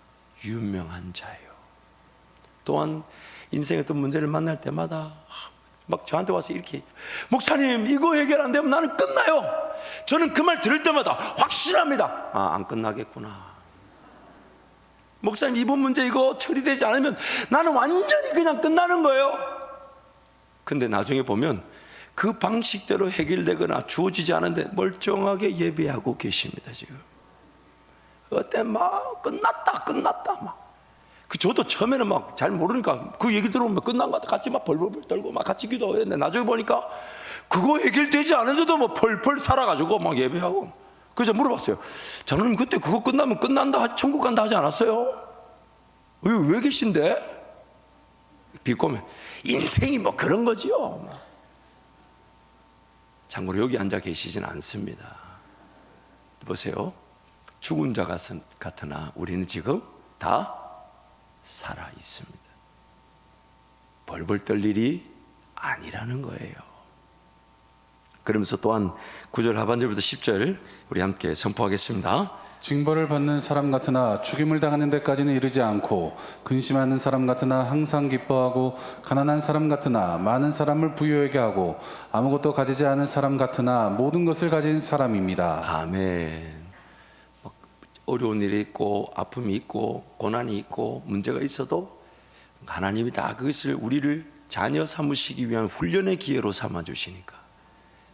유명한 자예요. 또한 인생의 어떤 문제를 만날 때마다 막 저한테 와서 이렇게, 목사님 이거 해결 안 되면 나는 끝나요. 저는 그 말 들을 때마다 확실합니다. 안 끝나겠구나. 목사님 이번 문제 이거 처리되지 않으면 나는 완전히 그냥 끝나는 거예요. 근데 나중에 보면 그 방식대로 해결되거나 주어지지 않은데 멀쩡하게 예배하고 계십니다. 지금 어때 막 끝났다 막. 저도 처음에는 막 잘 모르니까 그 얘기 들어보면 끝난 것 같아. 같이 막 벌벌 떨고 막 같이 기도했는데 나중에 보니까 그거 해결되지 않은데도 뭐 펄펄 살아가지고 막 예배하고. 그래서 물어봤어요. 장로님 그때 그거 끝나면 끝난다, 천국 간다 하지 않았어요? 왜 계신데? 비꼬면 인생이 뭐 그런 거지요. 참고로 여기 앉아 계시진 않습니다. 보세요. 죽은 자 같으나 우리는 지금 다 살아 있습니다. 벌벌 떨 일이 아니라는 거예요. 그러면서 또한 9절 하반절부터 10절 우리 함께 선포하겠습니다. 징벌을 받는 사람 같으나 죽임을 당하는 데까지는 이르지 않고, 근심하는 사람 같으나 항상 기뻐하고, 가난한 사람 같으나 많은 사람을 부유하게 하고, 아무것도 가지지 않은 사람 같으나 모든 것을 가진 사람입니다. 아멘. 어려운 일이 있고 아픔이 있고 고난이 있고 문제가 있어도 하나님이 다 그것을 우리를 자녀 삼으시기 위한 훈련의 기회로 삼아 주시니까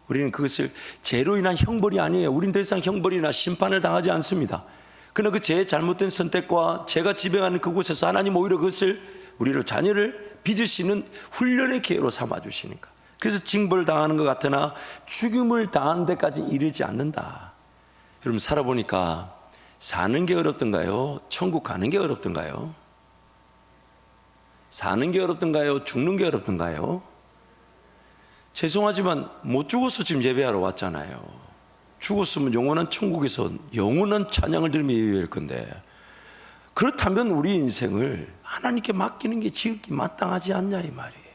우리는 그것을 죄로 인한 형벌이 아니에요. 우리는 더 이상 형벌이나 심판을 당하지 않습니다. 그러나 그 죄의 잘못된 선택과 죄가 지배하는 그곳에서 하나님 오히려 그것을 우리를 자녀를 빚으시는 훈련의 기회로 삼아 주시니까, 그래서 징벌 당하는 것 같으나 죽임을 당하는 데까지 이르지 않는다. 여러분 살아보니까 사는 게 어렵던가요? 천국 가는 게 어렵던가요? 사는 게 어렵던가요? 죽는 게 어렵던가요? 죄송하지만 못 죽어서 지금 예배하러 왔잖아요. 죽었으면 영원한 천국에서 영원한 찬양을 들으며 예배할 건데, 그렇다면 우리 인생을 하나님께 맡기는 게 지극히 마땅하지 않냐 이 말이에요.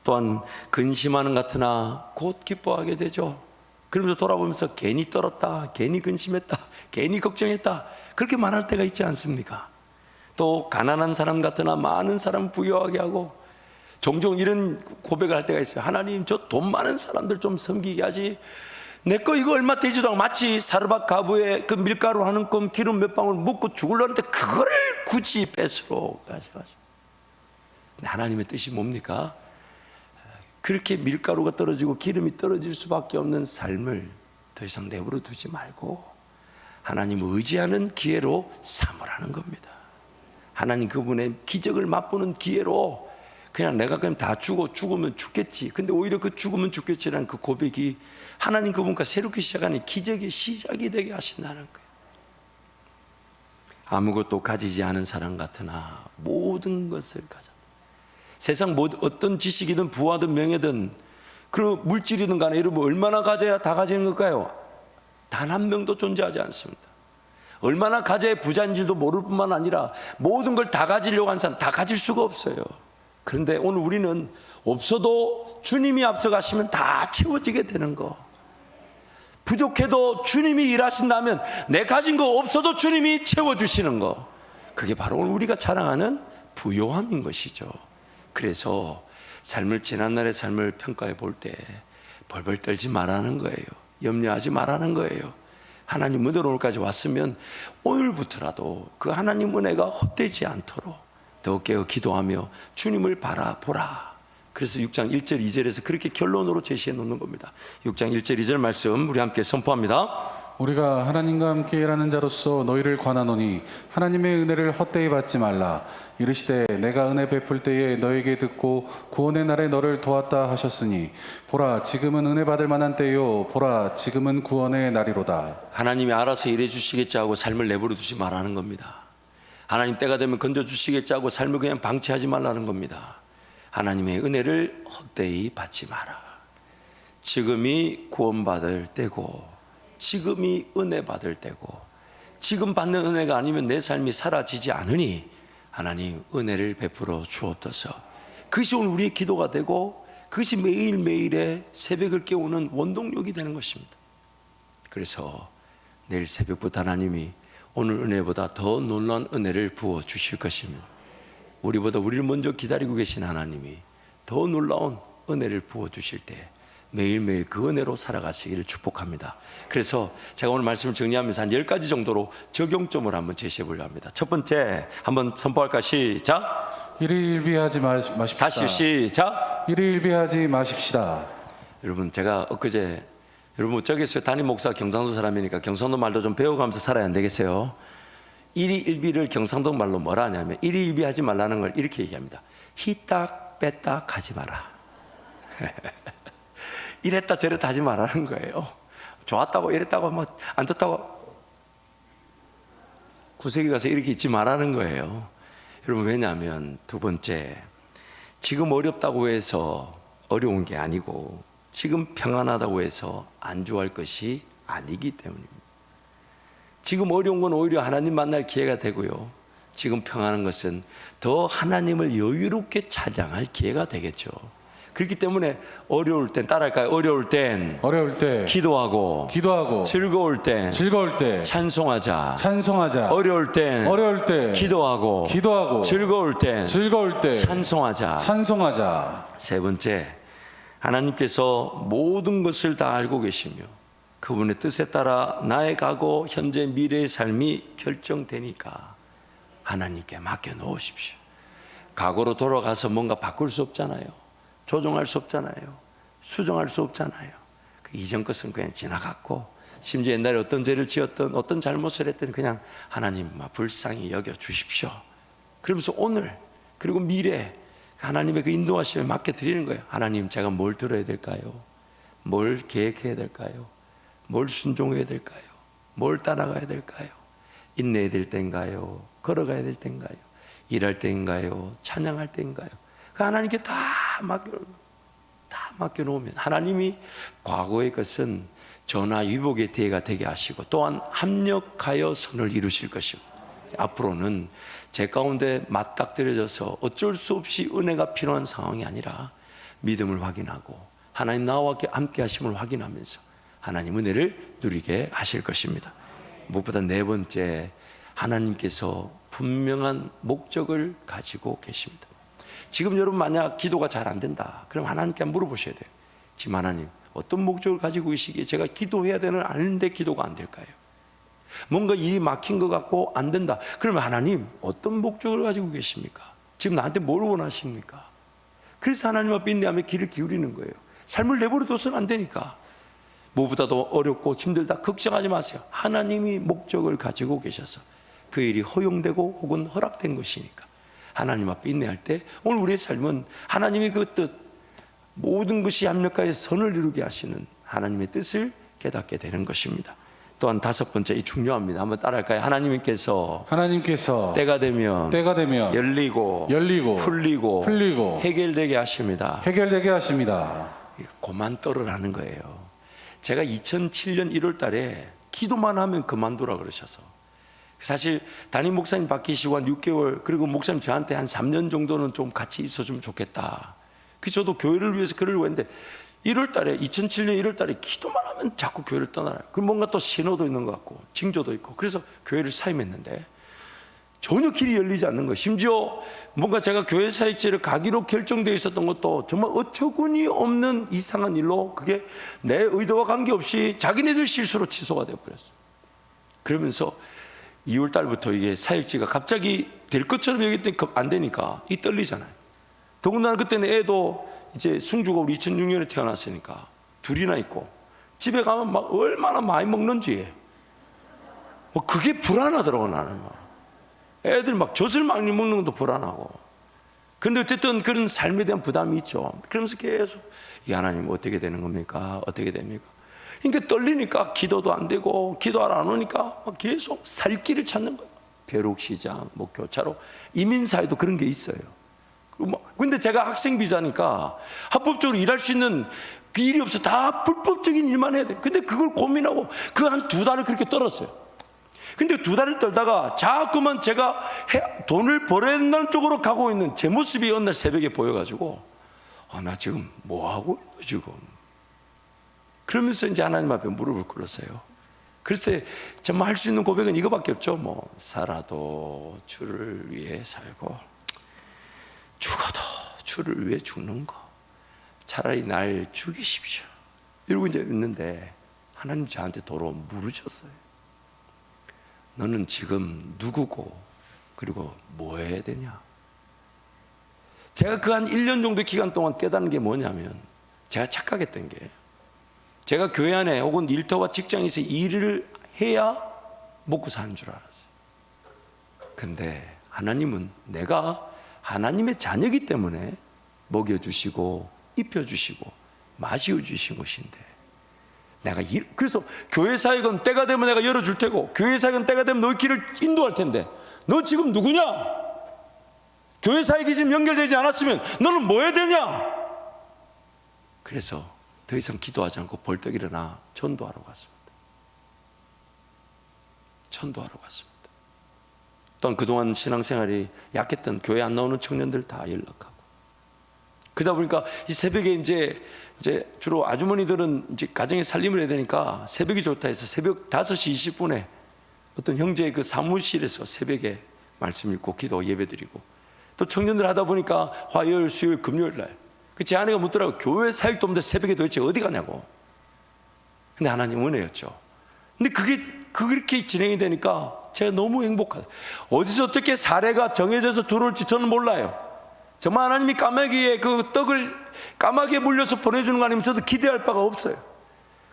또한 근심하는 같으나 곧 기뻐하게 되죠. 그러면서 돌아보면서 괜히 떨었다, 괜히 근심했다, 괜히 걱정했다, 그렇게 말할 때가 있지 않습니까? 또 가난한 사람 같으나 많은 사람 부유하게 하고, 종종 이런 고백을 할 때가 있어요. 하나님 저 돈 많은 사람들 좀 섬기게 하지, 내 거 이거 얼마 되지도 않고 마치 사르밧 가부에 그 밀가루 한 움큼 기름 몇 방울 묻고 죽으려는데 그거를 굳이 뺏으러 가셔가지고. 하나님의 뜻이 뭡니까? 그렇게 밀가루가 떨어지고 기름이 떨어질 수밖에 없는 삶을 더 이상 내버려 두지 말고 하나님을 의지하는 기회로 삼으라는 겁니다. 하나님 그분의 기적을 맛보는 기회로, 그냥 내가 그냥 다 죽으면 죽겠지, 근데 오히려 그 죽으면 죽겠지라는 그 고백이 하나님 그분과 새롭게 시작하는 기적의 시작이 되게 하신다는 거예요. 아무것도 가지지 않은 사람 같으나 모든 것을 가졌다. 세상 어떤 지식이든 부하든 명예든 그 물질이든 간에 이런 뭐 얼마나 가져야 다 가지는 걸까요? 단 한 명도 존재하지 않습니다. 얼마나 가져야 부자인 줄도 모를 뿐만 아니라 모든 걸 다 가지려고 하는 사람 다 가질 수가 없어요. 그런데 오늘 우리는 없어도 주님이 앞서가시면 다 채워지게 되는 거, 부족해도 주님이 일하신다면 내 가진 거 없어도 주님이 채워주시는 거, 그게 바로 오늘 우리가 자랑하는 부요함인 것이죠. 그래서 삶을, 지난날의 삶을 평가해 볼 때 벌벌 떨지 말라는 거예요. 염려하지 말라는 거예요. 하나님 은혜로 오늘까지 왔으면 오늘부터라도 그 하나님 은혜가 헛되지 않도록 더욱 깨어 기도하며 주님을 바라보라. 그래서 6장 1절 2절에서 그렇게 결론으로 제시해 놓는 겁니다. 6장 1절 2절 말씀 우리 함께 선포합니다. 우리가 하나님과 함께 일하는 자로서 너희를 권하노니 하나님의 은혜를 헛되이 받지 말라. 이르시되 내가 은혜 베풀 때에 너에게 듣고 구원의 날에 너를 도왔다 하셨으니 보라 지금은 은혜 받을 만한 때요 보라 지금은 구원의 날이로다. 하나님이 알아서 일해 주시겠지 하고 삶을 내버려 두지 말라는 겁니다. 하나님 때가 되면 건져 주시겠지 하고 삶을 그냥 방치하지 말라는 겁니다. 하나님의 은혜를 헛되이 받지 마라. 지금이 구원받을 때고 지금이 은혜 받을 때고 지금 받는 은혜가 아니면 내 삶이 사라지지 않으니 하나님 은혜를 베풀어 주옵소서. 그것이 오늘 우리의 기도가 되고 그것이 매일매일의 새벽을 깨우는 원동력이 되는 것입니다. 그래서 내일 새벽부터 하나님이 오늘 은혜보다 더 놀라운 은혜를 부어 주실 것입니다. 우리보다 우리를 먼저 기다리고 계신 하나님이 더 놀라운 은혜를 부어 주실 때 매일매일 그 은혜로 살아가시기를 축복합니다. 그래서 제가 오늘 말씀을 정리하면서 한 10가지 정도로 적용점을 한번 제시해 보려고 합니다. 첫 번째 한번 선포할까? 시작. 일희일비하지 마십시다. 다시 시작. 일희일비하지 마십시다. 여러분 제가 엊그제 여러분 저기서 담임 목사 경상도 사람이니까 경상도 말도 좀 배워가면서 살아야 안 되겠어요? 일희일비를 경상도 말로 뭐라 하냐면 일희일비하지 말라는 걸 이렇게 얘기합니다. 희딱 빼딱 하지 마라. 이랬다 저랬다 하지 말라는 거예요. 좋았다고 이랬다고 뭐 안 좋다고 구석에 가서 이렇게 있지 말라는 거예요. 여러분 왜냐하면 두 번째 지금 어렵다고 해서 어려운 게 아니고 지금 평안하다고 해서 안주할 것이 아니기 때문입니다. 지금 어려운 건 오히려 하나님 만날 기회가 되고요. 지금 평안한 것은 더 하나님을 여유롭게 찬양할 기회가 되겠죠. 그렇기 때문에 어려울 땐 따라할까요? 어려울 땐 기도하고 즐거울 땐 찬송하자. 어려울 땐 기도하고 즐거울 땐 찬송하자. 세 번째, 하나님께서 모든 것을 다 알고 계시며 그분의 뜻에 따라 나의 과거, 현재, 미래의 삶이 결정되니까 하나님께 맡겨 놓으십시오. 과거로 돌아가서 뭔가 바꿀 수 없잖아요. 조정할 수 없잖아요. 수정할 수 없잖아요. 그 이전 것은 그냥 지나갔고 심지어 옛날에 어떤 죄를 지었던 어떤 잘못을 했던 그냥 하나님 불쌍히 여겨 주십시오. 그러면서 오늘 그리고 미래 하나님의 그 인도하심에 맡겨드리는 거예요. 하나님 제가 뭘 들어야 될까요? 뭘 계획해야 될까요? 뭘 순종해야 될까요? 뭘 따라가야 될까요? 인내해야 될 때인가요? 걸어가야 될 때인가요? 일할 때인가요? 찬양할 때인가요? 하나님께 다 맡겨놓으면 하나님이 과거의 것은 전화위복의 대회가 되게 하시고 또한 합력하여 선을 이루실 것이고 앞으로는 제 가운데 맞닥뜨려져서 어쩔 수 없이 은혜가 필요한 상황이 아니라 믿음을 확인하고 하나님 나와 함께 하심을 확인하면서 하나님 은혜를 누리게 하실 것입니다. 무엇보다 네 번째, 하나님께서 분명한 목적을 가지고 계십니다. 지금 여러분 만약 기도가 잘 안 된다 그럼 하나님께 물어보셔야 돼요. 지금 하나님 어떤 목적을 가지고 계시기에 제가 기도해야 되는 아는데 기도가 안 될까요? 뭔가 일이 막힌 것 같고 안 된다 그러면 하나님 어떤 목적을 가지고 계십니까? 지금 나한테 뭘 원하십니까? 그래서 하나님 앞에 인내하며 귀를 기울이는 거예요. 삶을 내버려둬서는 안 되니까. 무엇보다도 어렵고 힘들다 걱정하지 마세요. 하나님이 목적을 가지고 계셔서 그 일이 허용되고 혹은 허락된 것이니까 하나님 앞에 인내할 때 오늘 우리의 삶은 하나님의 그 뜻 모든 것이 합력하여 선을 이루게 하시는 하나님의 뜻을 깨닫게 되는 것입니다. 또한 다섯 번째, 이 중요합니다. 한번 따라할까요? 하나님께서 때가 되면 열리고 풀리고 해결되게 하십니다. 그만둬라는 거예요. 제가 2007년 1월 달에 기도만 하면 그만두라 그러셔서 사실 담임 목사님 바뀌시고 한 6개월 그리고 목사님 저한테 한 3년 정도는 좀 같이 있어주면 좋겠다. 그래서 저도 교회를 위해서 그러려고 했는데 1월 달에 2007년 1월 달에 기도만 하면 자꾸 교회를 떠나요. 그럼 뭔가 또 신호도 있는 것 같고 징조도 있고 그래서 교회를 사임했는데 전혀 길이 열리지 않는 거예요. 심지어 뭔가 제가 교회 사역지를 가기로 결정되어 있었던 것도 정말 어처구니 없는 이상한 일로 그게 내 의도와 관계없이 자기네들 실수로 취소가 되어버렸어요. 그러면서 2월 달부터 이게 사역지가 갑자기 될 것처럼 여겼더니 안 되니까 이 떨리잖아요. 더군다나 그때는 애도 이제 승주가 우리 2006년에 태어났으니까 둘이나 있고 집에 가면 막 얼마나 많이 먹는지 뭐 그게 불안하더라고 나는. 애들 막 젖을 많이 먹는 것도 불안하고. 근데 어쨌든 그런 삶에 대한 부담이 있죠. 그러면서 계속 이 하나님 어떻게 되는 겁니까? 어떻게 됩니까? 그러니까 떨리니까 기도도 안 되고 기도하러 안 오니까 막 계속 살 길을 찾는 거예요. 벼룩시장, 뭐 교차로, 이민사회도 그런 게 있어요. 근데 제가 학생 비자니까 합법적으로 일할 수 있는 그 일이 없어. 다 불법적인 일만 해야 돼. 근데 그걸 고민하고 그 한 2달을 그렇게 떨었어요. 근데 2달을 떨다가 자꾸만 제가 돈을 벌어야 된다는 쪽으로 가고 있는 제 모습이 어느 날 새벽에 보여가지고 나 지금 뭐 하고 있는 거야 지금. 그러면서 이제 하나님 앞에 무릎을 꿇었어요. 글쎄 정말 할 수 있는 고백은 이거밖에 없죠. 뭐 살아도 주를 위해 살고 죽어도 주를 위해 죽는 거. 차라리 날 죽이십시오. 이러고 이제 있는데 하나님 저한테 도로 물으셨어요. 너는 지금 누구고 그리고 뭐 해야 되냐? 제가 그 한 1년 정도 기간 동안 깨닫는 게 뭐냐면 제가 착각했던 게 제가 교회 안에 혹은 일터와 직장에서 일을 해야 먹고 사는 줄 알았어요. 근데 하나님은 내가 하나님의 자녀이기 때문에 먹여주시고 입혀주시고 마시어주신 것인데 내가 그래서 교회 사역은 때가 되면 내가 열어줄 테고 교회 사역은 때가 되면 너의 길을 인도할 텐데 너 지금 누구냐? 교회 사역이 지금 연결되지 않았으면 너는 뭐 해야 되냐? 그래서 더 이상 기도하지 않고 벌떡 일어나 전도하러 갔습니다. 전도하러 갔습니다. 또한 그동안 신앙생활이 약했던 교회 안 나오는 청년들 다 연락하고 그러다 보니까 이 새벽에 이제 주로 아주머니들은 이제 가정의 살림을 해야 되니까 새벽이 좋다 해서 새벽 5시 20분에 어떤 형제의 그 사무실에서 새벽에 말씀 읽고 기도 예배 드리고 또 청년들 하다 보니까 화요일, 수요일, 금요일 날 제 아내가 묻더라고요. 교회 사역도 없는데 새벽에 도대체 어디 가냐고. 근데 하나님 은혜였죠. 근데 그게 그렇게 진행이 되니까 제가 너무 행복하다. 어디서 어떻게 사례가 정해져서 들어올지 저는 몰라요. 정말 하나님이 까마귀에 그 떡을 까마귀에 물려서 보내주는 거 아니면 저도 기대할 바가 없어요.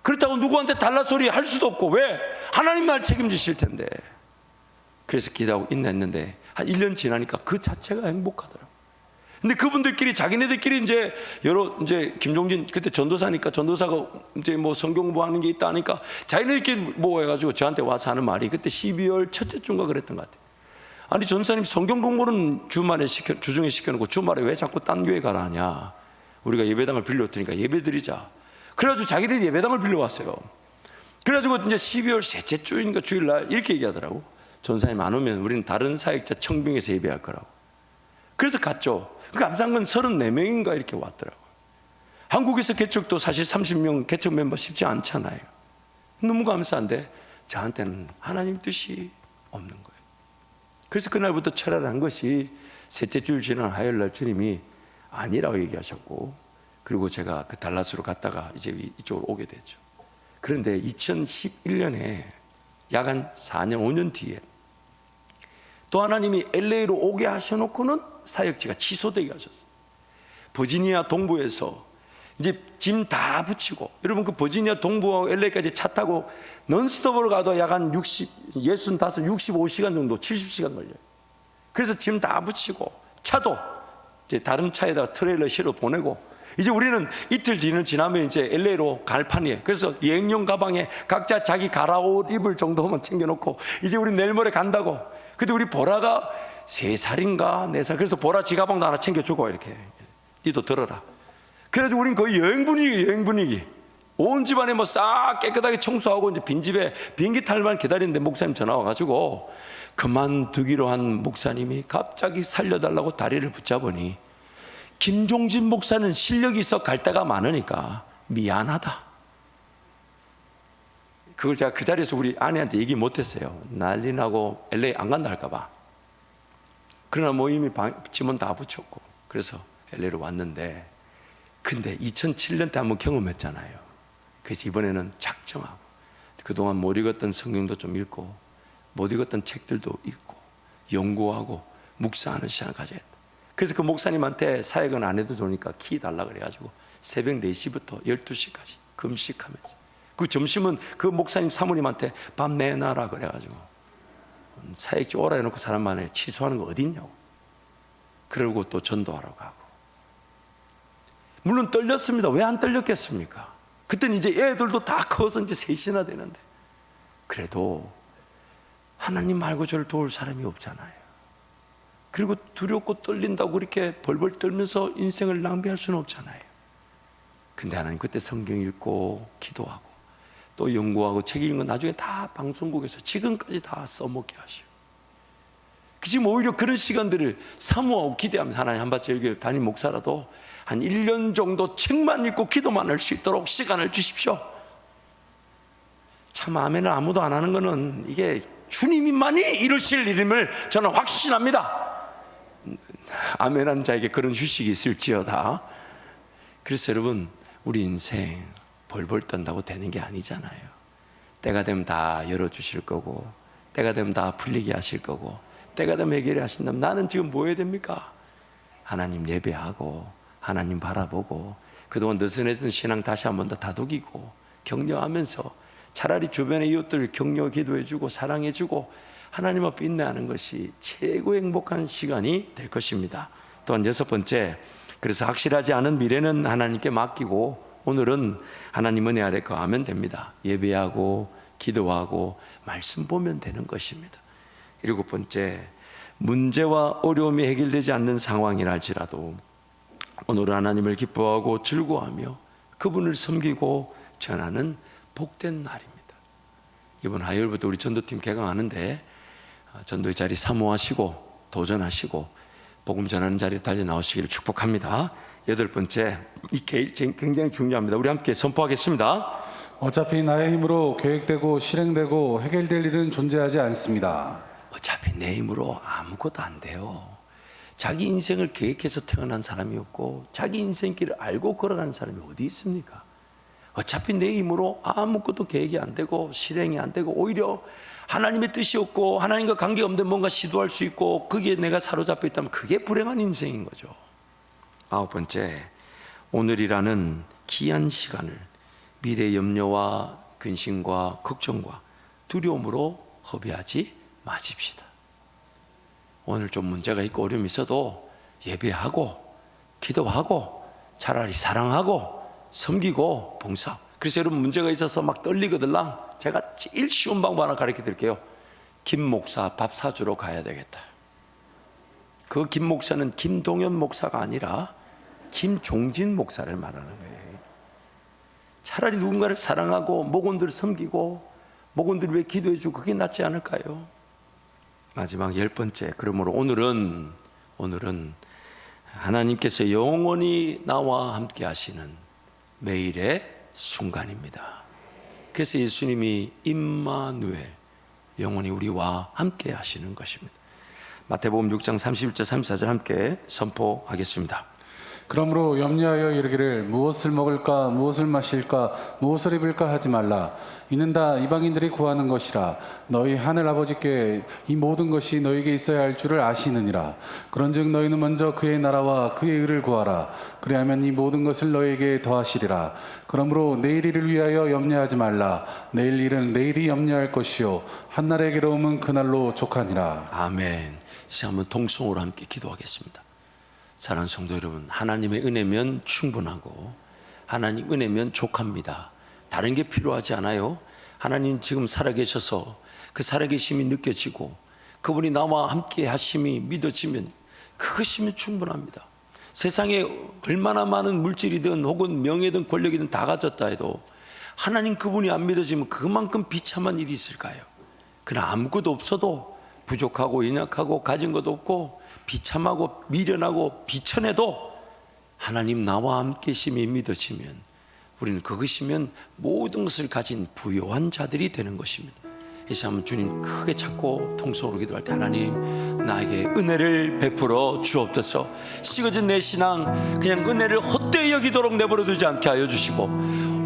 그렇다고 누구한테 달라 소리 할 수도 없고 왜? 하나님 날 책임지실 텐데. 그래서 기도하고 인내했는데 한 1년 지나니까 그 자체가 행복하더라고요. 근데 그분들끼리 자기네들끼리 이제 김종진 그때 전도사니까 전도사가 이제 뭐 성경 공부하는 게 있다 하니까 자기네들끼리 모여가지고 저한테 와서 하는 말이 그때 12월 첫째 주인가 그랬던 것 같아요. 아니 전사님 성경 공부는 주중에 시켜놓고 주말에 왜 자꾸 딴 교회 가라 하냐. 우리가 예배당을 빌려왔으니까 예배 드리자. 그래가지고 자기들이 예배당을 빌려왔어요. 그래가지고 이제 12월 셋째 주인가 주일날 이렇게 얘기하더라고. 전사님 안 오면 우리는 다른 사역자 청빙에서 예배할 거라고. 그래서 갔죠. 그 감사한 건 34명인가 이렇게 왔더라고요. 한국에서 개척도 사실 30명 개척 멤버 쉽지 않잖아요. 너무 감사한데 저한테는 하나님 뜻이 없는 거예요. 그래서 그날부터 철회한 것이 셋째 주일 지난 화요일날 주님이 아니라고 얘기하셨고 그리고 제가 그 달라스로 갔다가 이제 이쪽으로 오게 됐죠. 그런데 2011년에 약 한 4년 5년 뒤에 또 하나님이 LA로 오게 하셔놓고는 사역지가 취소되게 하셨어요. 버지니아 동부에서 이제 짐 다 붙이고 여러분 그 버지니아 동부하고 LA까지 차 타고 넌스톱으로 가도 약 한 65시간 정도 70시간 걸려요. 그래서 짐 다 붙이고 차도 이제 다른 차에다가 트레일러 실어 보내고 이제 우리는 이틀 뒤는 지나면 이제 LA로 갈 판이에요. 그래서 여행용 가방에 각자 자기 갈아옷 입을 정도만 챙겨놓고 이제 우리 내일 모레 간다고. 근데 우리 보라가 3살인가 4살 그래서 보라 지가방도 하나 챙겨주고 이렇게 니도 들어라. 그래가지고 우린 거의 여행 분위기 온 집안에 뭐 싹 깨끗하게 청소하고 이제 빈집에 비행기 탈만 기다리는데 목사님 전화 와가지고 그만두기로 한 목사님이 갑자기 살려달라고 다리를 붙잡으니 김종진 목사는 실력이 있어 갈 데가 많으니까 미안하다. 그걸 제가 그 자리에서 우리 아내한테 얘기 못했어요. 난리 나고 LA 안 간다 할까봐. 그러나 뭐 이미 짐은 다 붙였고 그래서 LA로 왔는데 근데 2007년 때 한번 경험했잖아요. 그래서 이번에는 작정하고 그동안 못 읽었던 성경도 좀 읽고 못 읽었던 책들도 읽고 연구하고 묵상하는 시간을 가져야 했다. 그래서 그 목사님한테 사역은 안 해도 좋으니까 키 달라 그래가지고 새벽 4시부터 12시까지 금식하면서 그 점심은 그 목사님 사모님한테 밥 내놔라 그래가지고 사역지 오라 해놓고 사람 만에 취소하는 거 어디 있냐고. 그러고 또 전도하러 가고. 물론 떨렸습니다. 왜 안 떨렸겠습니까? 그때는 이제 애들도 다 커서 이제 셋이나 되는데, 그래도 하나님 말고 저를 도울 사람이 없잖아요. 그리고 두렵고 떨린다고 그렇게 벌벌 떨면서 인생을 낭비할 수는 없잖아요. 근데 하나님 그때 성경 읽고 기도하고 또 연구하고 책 읽는 건 나중에 다 방송국에서 지금까지 다 써먹게 하시고, 지금 오히려 그런 시간들을 사모하고 기대하면서 하나님 한밭에 여기 담임 목사라도 한 1년 정도 책만 읽고 기도만 할 수 있도록 시간을 주십시오. 참 아멘을 아무도 안 하는 거는 이게 주님만이 이루실 일임을 저는 확신합니다. 아멘한 자에게 그런 휴식이 있을지어다. 그래서 여러분, 우리 인생 벌벌 떤다고 되는 게 아니잖아요. 때가 되면 다 열어주실 거고, 때가 되면 다 풀리게 하실 거고, 때가 되면 해결해 하신다면 나는 지금 뭐 해야 됩니까? 하나님 예배하고 하나님 바라보고 그동안 느슨해진 신앙 다시 한번 더 다독이고 격려하면서 차라리 주변의 이웃들 격려 기도해주고 사랑해주고 하나님 앞에 인내하는 것이 최고 행복한 시간이 될 것입니다. 또한 6번째, 그래서 확실하지 않은 미래는 하나님께 맡기고 오늘은 하나님 은혜 아래 거하면 됩니다. 예배하고 기도하고 말씀 보면 되는 것입니다. 7번째, 문제와 어려움이 해결되지 않는 상황이라 할지라도 오늘은 하나님을 기뻐하고 즐거워하며 그분을 섬기고 전하는 복된 날입니다. 이번 화요일부터 우리 전도팀 개강하는데 전도의 자리 사모하시고 도전하시고 복음 전하는 자리에 달려 나오시기를 축복합니다. 8번째, 이 굉장히 중요합니다. 우리 함께 선포하겠습니다. 어차피 나의 힘으로 계획되고 실행되고 해결될 일은 존재하지 않습니다. 어차피 내 힘으로 아무것도 안 돼요. 자기 인생을 계획해서 태어난 사람이 없고 자기 인생길을 알고 걸어가는 사람이 어디 있습니까? 어차피 내 힘으로 아무것도 계획이 안 되고 실행이 안 되고 오히려 하나님의 뜻이 없고 하나님과 관계없는데 뭔가 시도할 수 있고 거기에 내가 사로잡혀 있다면 그게 불행한 인생인 거죠. 9번째, 오늘이라는 귀한 시간을 미래의 염려와 근심과 걱정과 두려움으로 허비하지 마십시다. 오늘 좀 문제가 있고 어려움이 있어도 예배하고 기도하고 차라리 사랑하고 섬기고 봉사. 그래서 여러분 문제가 있어서 막 떨리거들랑 제가 제일 쉬운 방법 하나 가르쳐 드릴게요. 김 목사 밥 사주러 가야 되겠다. 그 김 목사는 김동현 목사가 아니라 김종진 목사를 말하는 거예요. 차라리 누군가를 사랑하고 목원들을 섬기고 목원들을 위해 기도해주고 그게 낫지 않을까요? 마지막 10번째, 그러므로 오늘은 하나님께서 영원히 나와 함께 하시는 매일의 순간입니다. 그래서 예수님이 임마누엘, 영원히 우리와 함께 하시는 것입니다. 마태복음 6장 31절 34절 함께 선포하겠습니다. 그러므로 염려하여 이르기를 무엇을 먹을까 무엇을 마실까 무엇을 입을까 하지 말라. 이는 다 이방인들이 구하는 것이라. 너희 하늘 아버지께 이 모든 것이 너희에게 있어야 할 줄을 아시느니라. 그런즉 너희는 먼저 그의 나라와 그의 의를 구하라. 그리하면 이 모든 것을 너희에게 더하시리라. 그러므로 내일 일을 위하여 염려하지 말라. 내일 일은 내일이 염려할 것이요 한날의 괴로움은 그날로 족하니라. 아멘. 이제 한번 통성으로 함께 기도하겠습니다. 사랑하는 성도 여러분, 하나님의 은혜면 충분하고 하나님 은혜면 족합니다. 다른 게 필요하지 않아요. 하나님 지금 살아계셔서 그 살아계심이 느껴지고 그분이 나와 함께 하심이 믿어지면 그것이면 충분합니다. 세상에 얼마나 많은 물질이든 혹은 명예든 권력이든 다 가졌다 해도 하나님 그분이 안 믿어지면 그만큼 비참한 일이 있을까요? 그러나 아무것도 없어도 부족하고 연약하고 가진 것도 없고 비참하고 미련하고 비천해도 하나님 나와 함께 심히 믿어지면 우리는 그것이면 모든 것을 가진 부요한 자들이 되는 것입니다. 이제 한번 주님 크게 찾고 통성으로 기도할 때 하나님 나에게 은혜를 베풀어 주옵소서. 식어진 내 신앙 그냥 은혜를 헛되이 여기도록 내버려 두지 않게 하여 주시고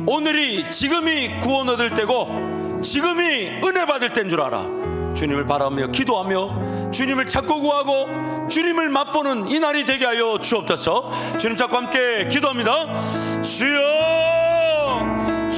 오늘이 지금이 구원 얻을 때고 지금이 은혜 받을 때인 줄 알아. 주님을 바라며 기도하며 주님을 찾고 구하고 주님을 맛보는 이 날이 되게 하여 주옵소서. 주님 찾고 함께 기도합니다. 주여